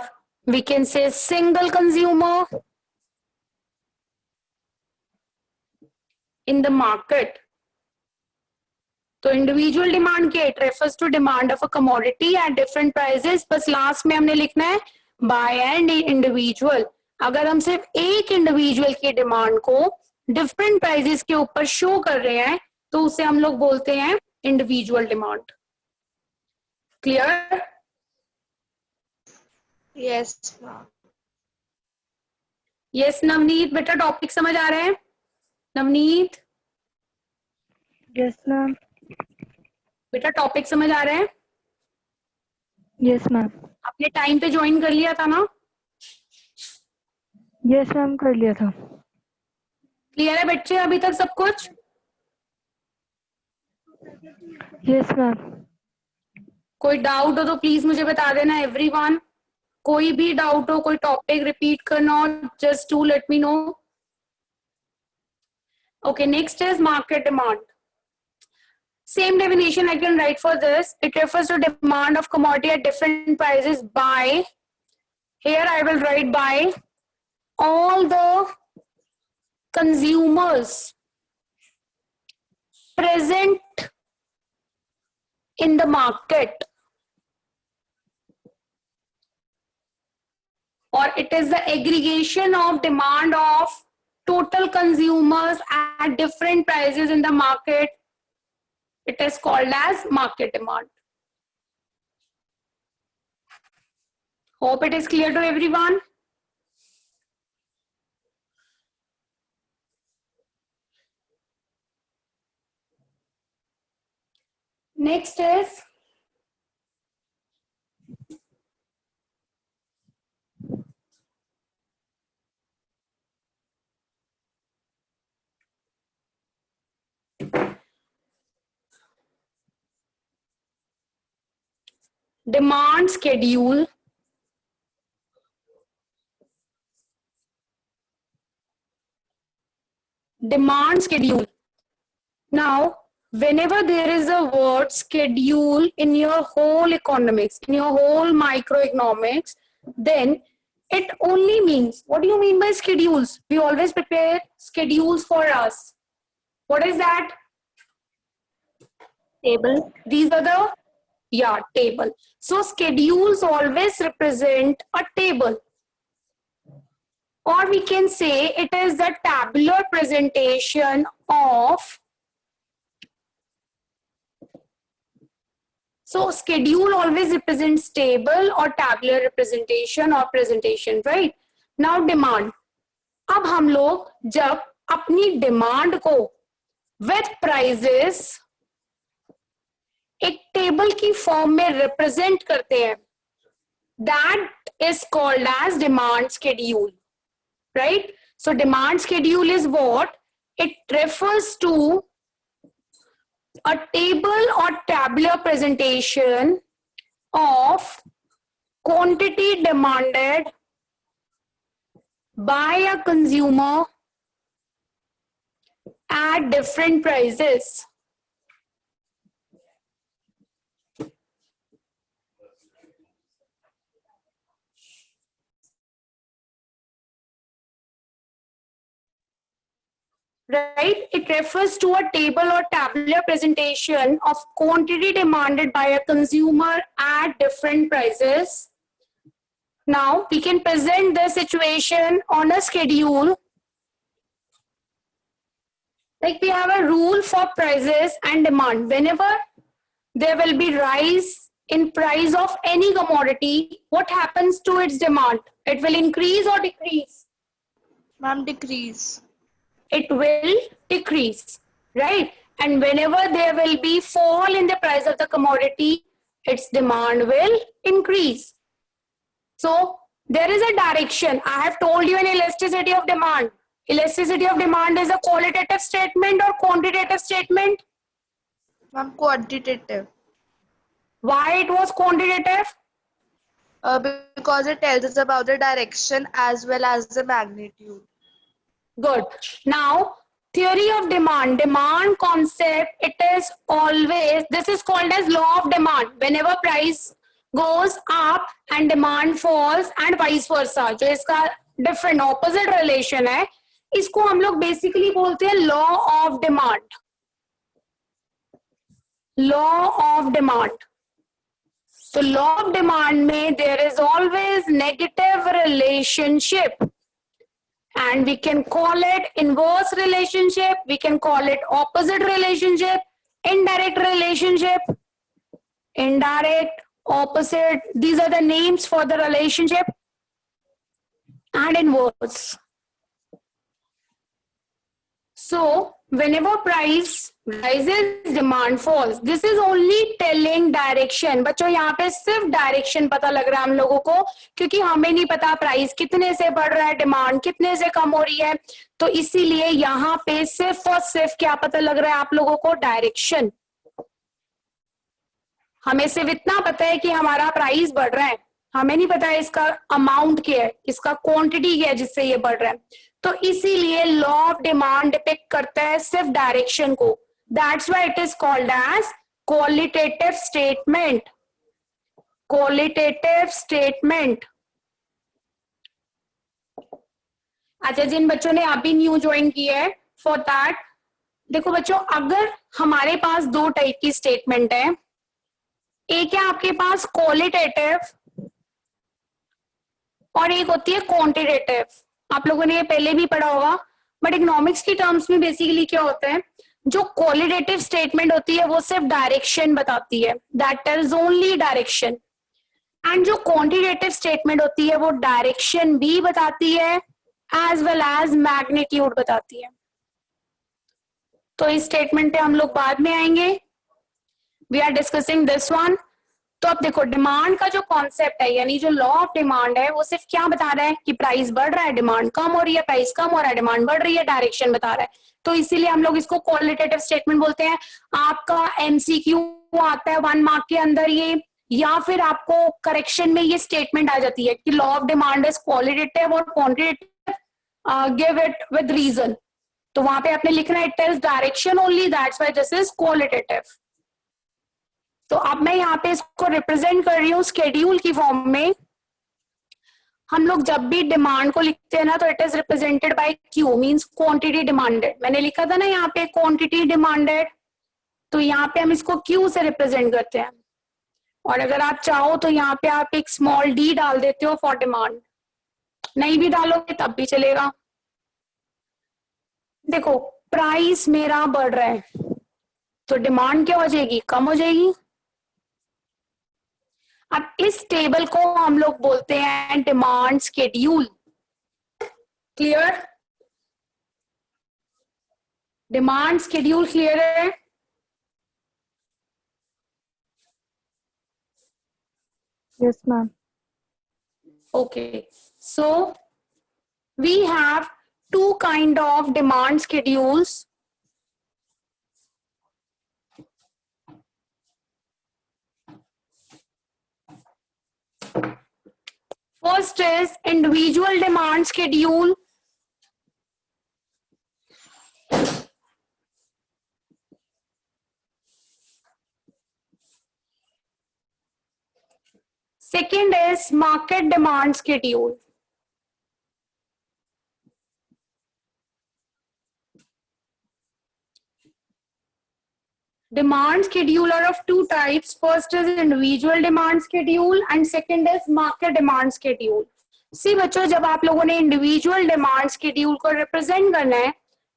we can say single consumer in the market. तो individual demand क्या है? It refers to demand of a commodity at different prices. बस last में हमने लिखना है bye and individual. अगर हम सिर्फ एक इंडिविजुअल की डिमांड को डिफरेंट प्राइसेस के ऊपर शो कर रहे हैं तो उसे हम लोग बोलते हैं individual demand. Clear? Yes, ma'am. Yes Navneet, बेटा टॉपिक समझ आ रहा है? Navneet Yes, ma'am. बेटा टॉपिक समझ आ रहा है? Yes, ma'am. आपने टाइम पे ज्वाइन कर लिया था ना? Yes, ma'am. कर लिया था. क्लियर है बच्चे अभी तक सब कुछ? Yes, ma'am. कोई डाउट हो तो प्लीज मुझे बता देना एवरीवन. कोई भी डाउट हो, कोई टॉपिक रिपीट करना हो, just to let me know. Okay, next is market demand. Same definition I can write for this. It refers to demand of commodity at different prices by, here I will write by all the consumers present in the market, or it is the aggregation of demand of total consumers at different prices in the market. It is called as market demand. Hope it is clear to everyone. Next is demand schedule demand schedule. Now, whenever there is a word schedule in your whole economics, in your whole microeconomics, then it only means, what do you mean by schedules? We always prepare schedules for us. What is that? Table. These are the, yeah, table. So schedules always represent a table. Or we can say it is the tabular presentation of, so schedule always represents table or tabular representation or presentation, right? Now demand. अब हम लोग जब अपनी demand को with prices एक table की form में represent करते हैं, that is called as demand schedule, right? So demand schedule is what? It refers to a table or tabular presentation of quantity demanded by a consumer at different prices. Right? It refers to a table or tabular presentation of quantity demanded by a consumer at different prices. Now, we can present the situation on a schedule. Like we have a rule for prices and demand. Whenever there will be rise in price of any commodity, what happens to its demand? It will increase or decrease? Ma'am, decrease. It will decrease, right? And whenever there will be fall in the price of the commodity, its demand will increase. So there is a direction. I have told you an elasticity of demand. Elasticity of demand is a qualitative statement or quantitative statement? Ma'am, quantitative. Why it was quantitative? Because it tells us about the direction as well as the magnitude. Good. Now, theory of demand, demand concept, it is always, this is called as law of demand. Whenever price goes up and demand falls and vice versa, जो इसका different opposite relation है, इसको हम लोग basically बोलते हैं law of demand. Law of demand. So law of demand में there is always negative relationship. And we can call it inverse relationship, we can call it opposite relationship, indirect relationship, indirect, opposite, these are the names for the relationship, and inverse. So whenever price rises, demand falls. This is only telling direction. बच्चों यहाँ पे सिर्फ direction पता लग रहा है हम लोगों को, क्योंकि हमें नहीं पता प्राइस कितने से बढ़ रहा है, डिमांड कितने से कम हो रही है, तो इसीलिए यहाँ पे सिर्फ और सिर्फ क्या पता लग रहा है आप लोगों को? डायरेक्शन. हमें सिर्फ इतना पता है कि हमारा प्राइस बढ़ रहा है, हमें नहीं पता है इसका अमाउंट क्या है, इसका क्वांटिटी क्या है जिससे ये बढ़ रहा है. तो इसीलिए लॉ ऑफ डिमांड डिपिक्ट करता है सिर्फ डायरेक्शन को. That's why it is called as qualitative statement. Qualitative statement. अच्छा, जिन बच्चों ने अभी न्यू ज्वाइन किया है, फॉर दैट देखो बच्चों, अगर हमारे पास दो टाइप की स्टेटमेंट है, एक है आपके पास क्वालिटेटिव और एक होती है क्वांटिटेटिव. आप लोगों ने ये पहले भी पढ़ा होगा, बट इकोनॉमिक्स की टर्म्स में बेसिकली क्या होता है, जो क्वालिटेटिव स्टेटमेंट होती है वो सिर्फ डायरेक्शन बताती है, that tells only direction. And जो क्वांटिटेटिव स्टेटमेंट होती है वो डायरेक्शन भी बताती है एज वेल एज मैग्नीट्यूड बताती है. तो इस स्टेटमेंट पे हम लोग बाद में आएंगे. We are discussing this one. तो अब देखो, डिमांड का जो कॉन्सेप्ट है, यानी जो लॉ ऑफ डिमांड है, वो सिर्फ क्या बता रहा है कि प्राइस बढ़ रहा है, डिमांड कम हो रही है, प्राइस कम हो रहा है, डिमांड बढ़ रही है, डायरेक्शन बता रहा है. तो इसीलिए हम लोग इसको क्वालिटेटिव स्टेटमेंट बोलते हैं. आपका एमसीक्यू आता है 1 मार्क के अंदर ये, या फिर आपको करेक्शन में ये स्टेटमेंट आ जाती है कि law of demand is qualitative और quantitative, give it with reason. तो वहां पे आपने लिखना है it tells direction only, that's why this is qualitative. तो अब मैं यहाँ पे इसको रिप्रेजेंट कर रही हूँ स्केड्यूल की फॉर्म में। हम लोग जब भी डिमांड को लिखते हैं ना तो it is represented by Q, means quantity demanded. मैंने लिखा था ना यहाँ पे क्वांटिटी डिमांडेड, तो यहाँ पे हम इसको क्यू से रिप्रेजेंट करते हैं। और अगर आप चाहो तो यहाँ पे आप एक स्मॉल डी डाल देते हो फॉर डिमांड, नहीं भी डालोगे तब भी चलेगा। देखो प्राइस मेरा बढ़ रहा है तो डिमांड क्या हो जाएगी, कम हो जाएगी। अब इस टेबल को हम लोग बोलते हैं demand schedule. Clear? Demand schedule clear है? Yes, ma'am. Okay, so we have two kind of demand schedules. First is individual demand schedule. Second is market demand schedule. Demand schedule are of two types. First is individual demand schedule and second is market demand schedule. See बच्चों, जब आप लोगों ने individual demand schedule को represent करना है,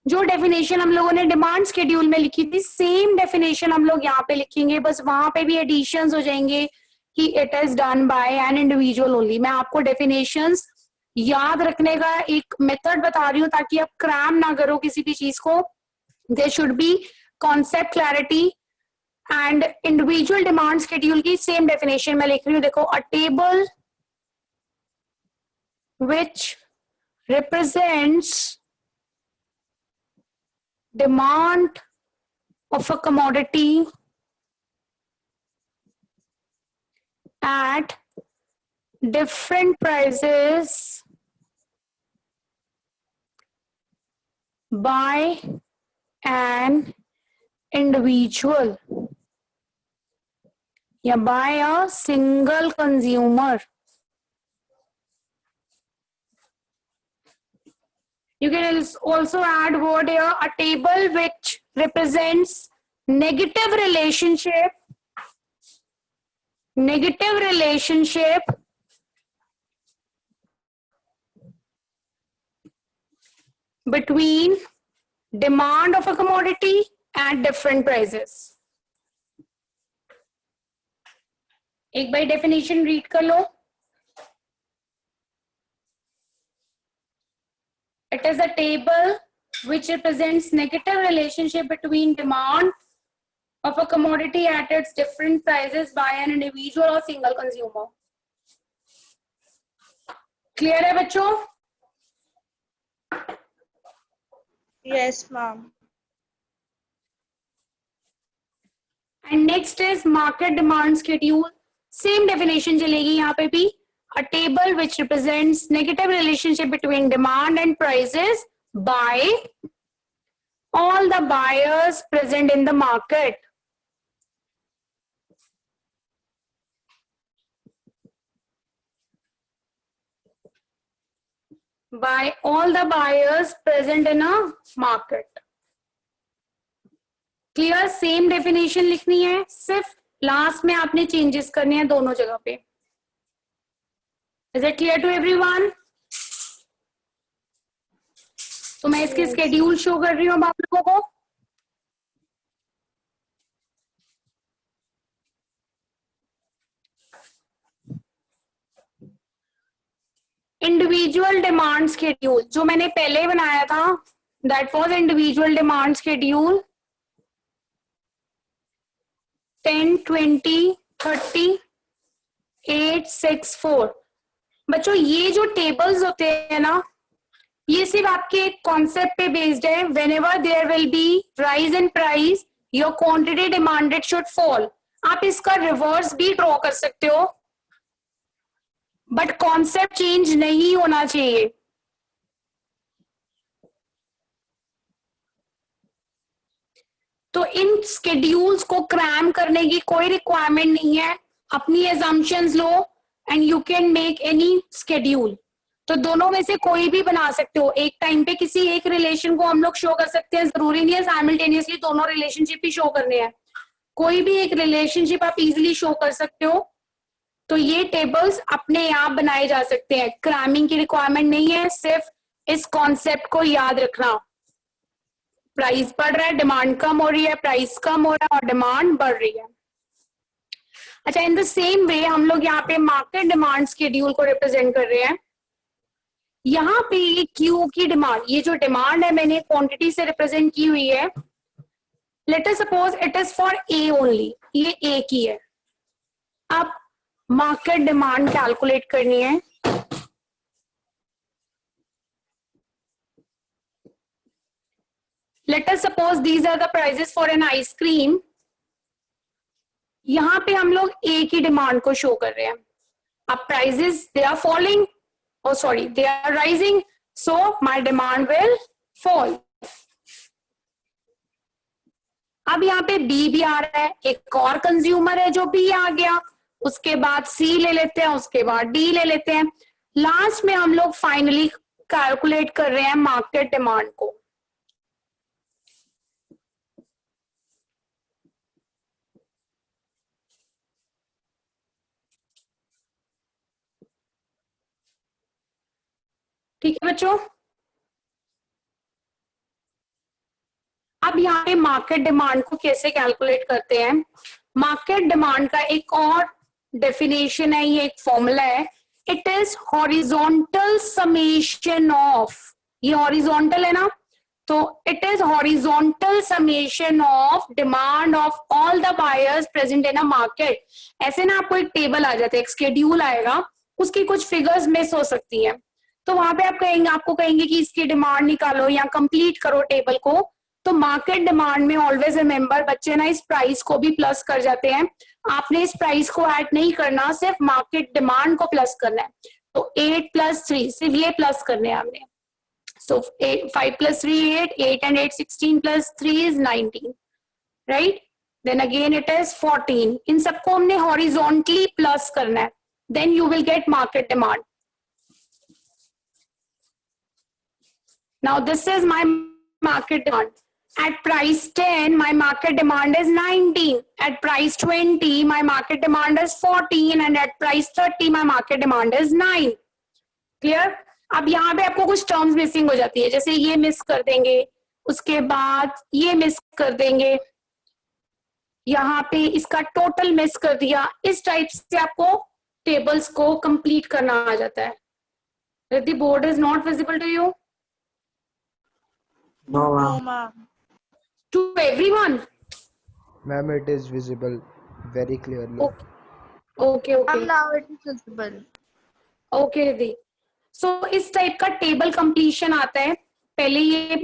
जो definition हम लोगों ने डिमांड शेड्यूल में लिखी थी सेम डेफिनेशन हम लोग यहाँ पे लिखेंगे, बस वहां पे भी एडिशंस हो जाएंगे कि it is done by an individual only. मैं आपको डेफिनेशंस याद रखने का एक मेथड बता रही हूँ ताकि आप क्रैम ना करो किसी भी चीज को। There should be concept clarity and individual demand schedule की सेम डेफिनेशन मैं लिख रही हूँ। देखो, a table which represents demand of a commodity at different prices by an individual या by a single consumer. You can also add word here, a table which represents negative relationship between demand of a commodity at different prices. एक बार definition read कर लो। It is a table which represents negative relationship between demand of a commodity at its different prices by an individual or single consumer. Clear है बच्चों? Yes, ma'am. And next is market demand schedule. Same definition चलेगी यहाँ पे भी. A table which represents negative relationship between demand and prices by all the buyers present in the market. By all the buyers present in a market. Clear? Same definition लिखनी है, सिर्फ last में आपने changes करने हैं दोनों जगह पे. Is it clear to everyone? तो मैं इसकी स्केड्यूल शो कर रही हूँ अब आप लोगों को. इंडिविजुअल डिमांड शेड्यूल जो मैंने पहले बनाया था, that was individual demand schedule 10, 20, 30, 8, 6, 4. बच्चों ये जो टेबल्स होते हैं ना, ये सिर्फ आपके कॉन्सेप्ट पे बेस्ड है. Whenever there will be rise in price your quantity demanded should fall. आप इसका रिवर्स भी ड्रॉ कर सकते हो, बट कॉन्सेप्ट चेंज नहीं होना चाहिए. तो इन स्केड्यूल्स को क्रैम करने की कोई रिक्वायरमेंट नहीं है, अपनी assumptions low and you can make any schedule. तो दोनों में से कोई भी बना सकते हो, एक टाइम पे किसी एक रिलेशन को हम लोग शो कर सकते हैं, जरूरी नहीं है साइमल्टेनियसली दोनों रिलेशनशिप ही शो करने हैं, कोई भी एक रिलेशनशिप आप इजिली शो कर सकते हो। तो ये टेबल्स अपने आप बनाए जा सकते हैं, क्रैमिंग की रिक्वायरमेंट नहीं है, सिर्फ इस कॉन्सेप्ट को याद रखना। प्राइस बढ़ रहा है, डिमांड कम हो रही है, प्राइस कम हो रहा है और डिमांड बढ़ रही है। अच्छा, इन द सेम वे हम लोग यहाँ पे मार्केट डिमांड शेड्यूल को रिप्रेजेंट कर रहे हैं। यहाँ पे ये क्यू की डिमांड, ये जो डिमांड है मैंने क्वांटिटी से रिप्रेजेंट की हुई है। Let us suppose it is for A only, ये ए की है। अब मार्केट डिमांड कैलकुलेट करनी है। Let us suppose these are the prices for an ice cream. यहां पे हम लोग ए की डिमांड को शो कर रहे हैं। अब prices they are falling, oh sorry, they are rising, so my demand will fall. अब यहाँ पे बी भी आ रहा है, एक और कंज्यूमर है जो बी आ गया, उसके बाद सी ले लेते हैं, उसके बाद डी ले लेते हैं, लास्ट में हम लोग फाइनली कैलकुलेट कर रहे हैं मार्केट डिमांड को। ठीक है बच्चों, अब यहाँ पे मार्केट डिमांड को कैसे कैलकुलेट करते हैं। मार्केट डिमांड का एक और डेफिनेशन है, ये एक फॉर्मूला है, it is horizontal summation of, ये हॉरिजॉन्टल है ना, तो it is horizontal summation of demand of all the buyers present in a market. ऐसे ना आपको एक टेबल आ जाता है, एक शेड्यूल आएगा, उसकी कुछ फिगर्स मिस हो सकती हैं, तो वहां पे आप कहेंगे, आपको कहेंगे कि इसकी डिमांड निकालो या कंप्लीट करो टेबल को। तो मार्केट डिमांड में ऑलवेज रिमेंबर बच्चे ना इस प्राइस को भी प्लस कर जाते हैं, आपने इस प्राइस को ऐड नहीं करना, सिर्फ मार्केट डिमांड को प्लस करना है। तो 8 + 3 सिर्फ ये प्लस करने हैं हमने। सो 5 + 3 8, 8 and 8 16 + 3 is 19, right. Then again it is 14। इन सबको हमने हॉरिजॉन्टली प्लस करना है, then you will get market demand. Now this is my market demand. At price 10, my market demand is 19. At price 20, my market demand is 14. And at price 30, my market demand is 9. Clear? अब यहाँ पे आपको कुछ terms missing हो जाती है, जैसे ये मिस कर देंगे, उसके बाद ये मिस कर देंगे, यहाँ पे इसका टोटल मिस कर दिया। इस टाइप से आपको टेबल्स को कंप्लीट करना आ जाता है। If the board is not visible to you, No, No, ma'am. ma'am. to everyone. Ma'am, it is visible very clearly. Okay, okay. Ma'am, now it is visible. Okay दी। So इस type का table completion आता है। पहले ये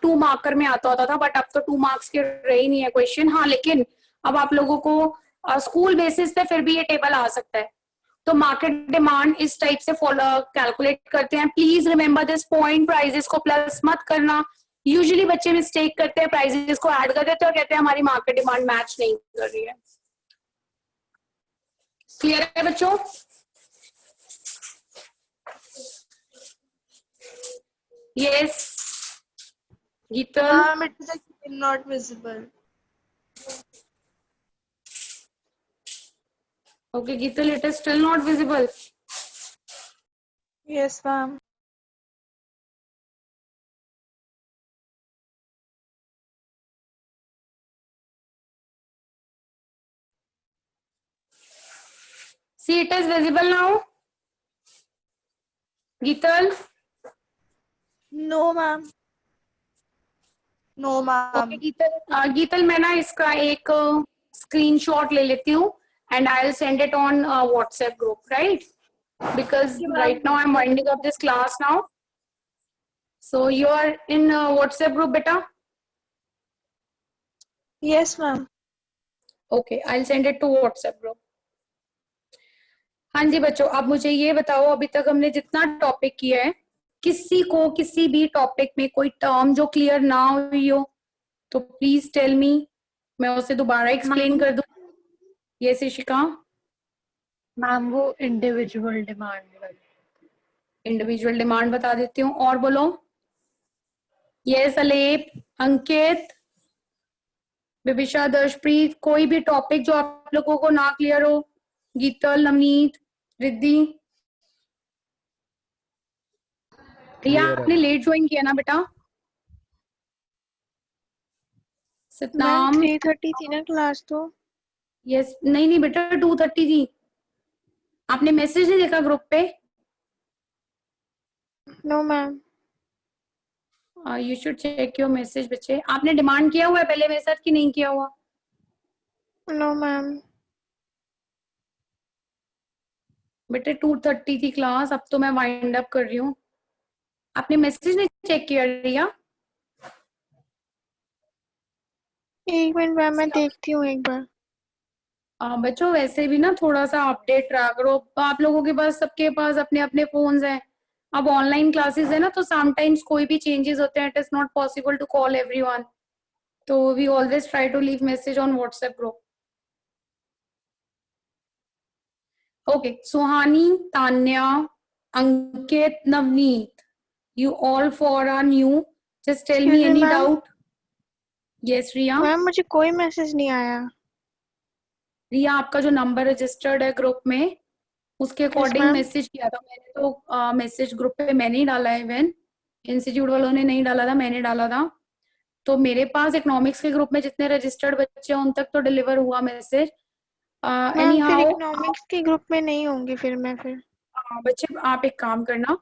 2 marker में आता होता था, बट अब तो 2 मार्क्स के रहे ही नहीं है क्वेश्चन। हाँ, लेकिन अब आप लोगों को स्कूल बेसिस पे फिर भी ये टेबल आ सकता है। तो मार्केट डिमांड इस टाइप से फॉलो कैलकुलेट करते हैं। Please remember this point, prices को प्लस मत करना। यूजुअली बच्चे मिस्टेक करते हैं, प्राइजेस को ऐड कर देते हैं और कहते हैं हमारी मार्केट डिमांड मैच नहीं कर रही है। क्लियर है बच्चों? Yes, Geetal. Ma'am, it is actually not visible. Okay, Geetal, it is still not visible. Yes, ma'am. See, it is visible now. Geetal. No, ma'am. No, ma'am. Okay, Geetal. Geetal, मैं ना इसका एक screenshot ले लेती हूँ and I'll send it on WhatsApp group, right? Because right now I'm winding up this class now. So you are in WhatsApp group, beta? Yes, ma'am. Okay, I'll send it to WhatsApp group. हाँ जी बच्चों, अब मुझे ये बताओ, अभी तक हमने जितना टॉपिक किया है, किसी को किसी भी टॉपिक में कोई टर्म जो क्लियर ना हुई हो तो प्लीज टेल मी। मैं उसे दोबारा एक्सप्लेन कर दूं? यस इशिका, मैम वो इंडिविजुअल डिमांड। इंडिविजुअल डिमांड बता देती हूँ। और बोलो। यस अलेप, अंकित, विभिषा, दर्शप्रीत, कोई भी टॉपिक जो आप लोगों को ना क्लियर हो? गीतल, नवनीत, रिद्धि, रिया, Clear है आपने मैम। लेट ज्वाइन किया ना बेटा? मैम सतनाम, 3:30 थी ना क्लास तो। यस, नहीं नहीं बेटा 2:30 थी। आपने मैसेज नहीं देखा ग्रुप पे? No ma'am. You should check your message बच्चे। आपने डिमांड किया हुआ है पहले मेरे साथ कि नहीं किया हुआ? No ma'am. बेटे 2:30 थी क्लास, अब तो मैं वाइंड अप कर रही हूँ। आपने मैसेज नहीं चेक किया रिया? एक मिनट मैम, मैं देखती हूँ एक बार। बच्चों वैसे भी ना थोड़ा सा अपडेट रहा करो। आप लोगों के पास, सबके पास अपने अपने फोन्स हैं। अब ऑनलाइन क्लासेस है ना, तो समटाइम्स कोई भी चेंजेस होते हैं, it is not possible to call everyone, तो we always try to leave message on WhatsApp group. Okay, Suhani, Tanya, Ankit, Navneet, you all four are new, just tell me Excuse me, any ma'am. doubt. Yes Riya. Ma'am मुझे कोई message नहीं आया। रिया, आपका जो number registered है group में, उसके अकॉर्डिंग ma'am. मैसेज किया था मैंने, तो मैसेज ग्रुप पे मैंने ही डाला है, इवन इंस्टीट्यूट वालों ने नहीं डाला था, मैंने डाला था। तो मेरे पास इकोनॉमिक्स के ग्रुप में जितने रजिस्टर्ड बच्चे हैं उन तक तो डिलीवर हुआ मैसेज। एनी मैम फिर हाउ इकोनॉमिक्स के ग्रुप में नहीं होंगी फिर मैं फिर। बच्चे आप एक काम करना,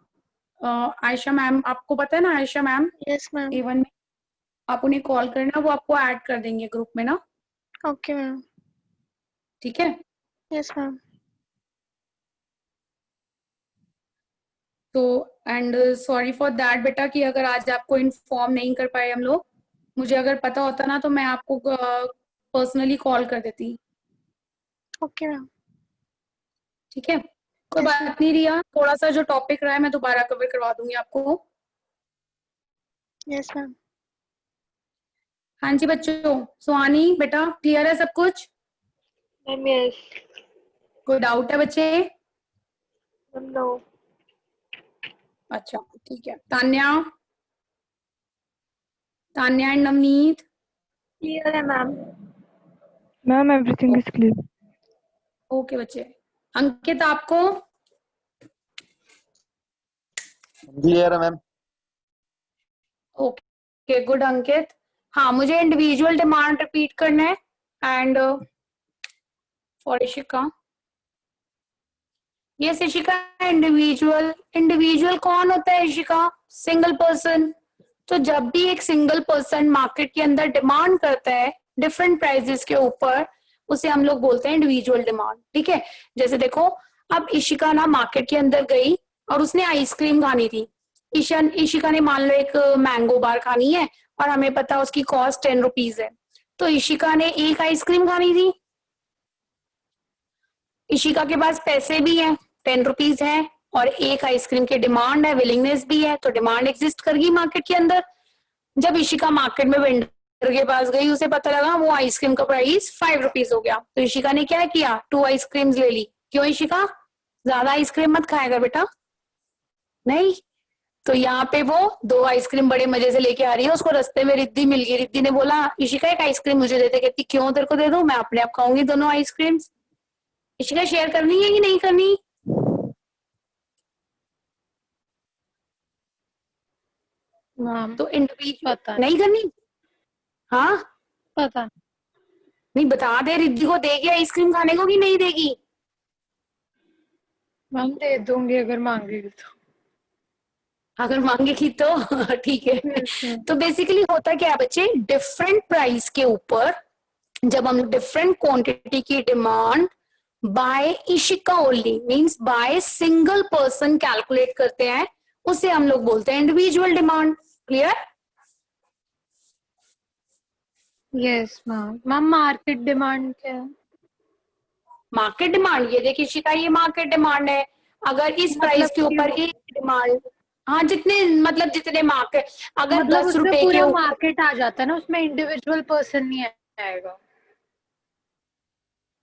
आयशा मैम, आपको पता है ना Ayesha ma'am yes ma'am. Even में, आप उन्हें कॉल करना, वो आपको ऐड कर देंगे ग्रुप में ना। Okay ma'am. ठीक है। Yes ma'am. तो एंड सॉरी फॉर दैट बेटा कि अगर आज आपको इन्फॉर्म नहीं कर पाए हम लोग। मुझे अगर पता होता ना तो मैं आपको पर्सनली कॉल कर देती। Okay ma'am. ठीक है, कोई Yes, बात नहीं रिया, थोड़ा सा जो टॉपिक रहा है मैं दोबारा कवर करवा दूंगी आपको। Yes ma'am. हाँ जी बच्चों, सुहानी बेटा क्लियर है सब कुछ? Ma'am yes. कोई डाउट है बच्चे? Ma'am no. अच्छा ठीक है। तान्या, तान्या एंड नवनीत? क्लियर है ma'am. Ma'am, everything is clear. Okay बच्चे। अंकित आपको? क्लियर है मैम। ओके गुड अंकित। हाँ, मुझे इंडिविजुअल डिमांड रिपीट करना है and for Ishika. Yes Ishika, individual, individual कौन होता है इशिका? Single person. तो जब भी एक सिंगल पर्सन मार्केट के अंदर डिमांड करता है डिफरेंट प्राइजेस के ऊपर, उसे हम लोग बोलते हैं इंडिविजुअल डिमांड। ठीक है, जैसे देखो, अब इशिका ना मार्केट के अंदर गई और उसने आइसक्रीम खानी थी। इशिका ने मान लो एक मैंगो बार खानी है और हमें पता है उसकी कॉस्ट 10 रुपीज है। तो इशिका ने एक आइसक्रीम खानी थी, इशिका के पास पैसे भी हैं, 10 रुपीज है, और एक आइसक्रीम की डिमांड है, विलिंगनेस भी है, तो डिमांड एग्जिस्ट करेगी मार्केट के अंदर। जब इशिका मार्केट में वेंडर के पास गई, उसे पता लगा वो आइसक्रीम का प्राइस 5 रुपीज हो गया, तो इशिका ने क्या किया? 2 आइसक्रीम्स ले ली। क्यों इशिका? ज्यादा आइसक्रीम मत खाएगा बेटा, नहीं। तो यहाँ पे वो 2 आइसक्रीम बड़े मजे से लेके आ रही है, उसको रास्ते में रिद्धि मिल गई। रिद्धि ने बोला इशिका एक आइसक्रीम मुझे दे दे। कहती क्यों तेरे को दे दूं, मैं अपने आप खाऊंगी दोनों आइसक्रीम्स। इशिका शेयर करनी है कि नहीं करनी? मैम तो इंडिविजुअल पता नहीं करनी? हाँ पता नहीं, बता दे रिद्धि को देगी आइसक्रीम खाने को कि नहीं देगी? मैम दे दूंगी अगर मांगेगी तो। अगर मांगेगी तो ठीक है। तो बेसिकली होता क्या है बच्चे, डिफरेंट प्राइस के ऊपर जब हम डिफरेंट क्वांटिटी की demand by Ishika only means by single person calculate करते हैं, उसे हम लोग बोलते हैं individual demand. Clear? Yes ma'am. Ma'am market demand क्या है? मार्केट डिमांड, ये देखिए इशिका, ये मार्केट डिमांड है। अगर इस प्राइस के ऊपर एक डिमांड, हाँ जितने मतलब जितने मार्केट, अगर मतलब 10 उसमें रुपए के पूरा ऊपर, मार्केट आ जाता है ना, उसमें इंडिविजुअल पर्सन नहीं आएगा।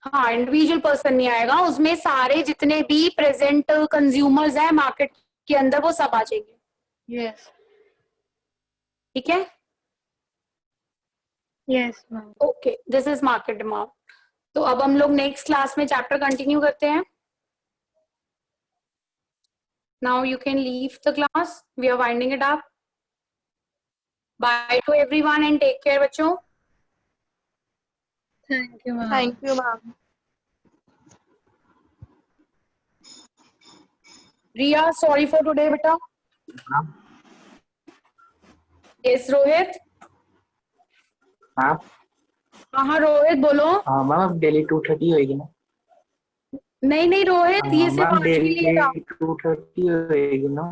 हाँ, इंडिविजुअल पर्सन नहीं आएगा, उसमें सारे जितने भी प्रेजेंट कंज्यूमर्स हैं मार्केट के अंदर वो सब आ जाएंगे। यस ठीक है, yes ma'am. Okay, this is market demand. तो अब हम लोग नेक्स्ट क्लास में चैप्टर कंटिन्यू करते हैं। Now you can leave the class, we are winding it up. Bye to everyone and take care बच्चों। Thank you ma'am. Thank you, ma'am. Riya, sorry for today बेटा। Yes Rohit. हाँ हाँ रोहित बोलो। हाँ ma'am अब डेली 2:30 होएगी ना? नहीं नहीं रोहित, ये सिर्फ मैम आज के लिए था। डेली 2:30 होएगी ना?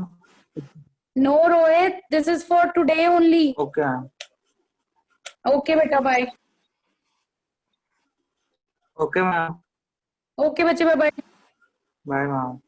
No Rohit, this is for today only. Okay ma'am. Okay बेटा, बाय। Okay ma'am. ओके बच्चे, बाय बाय। Bye ma'am.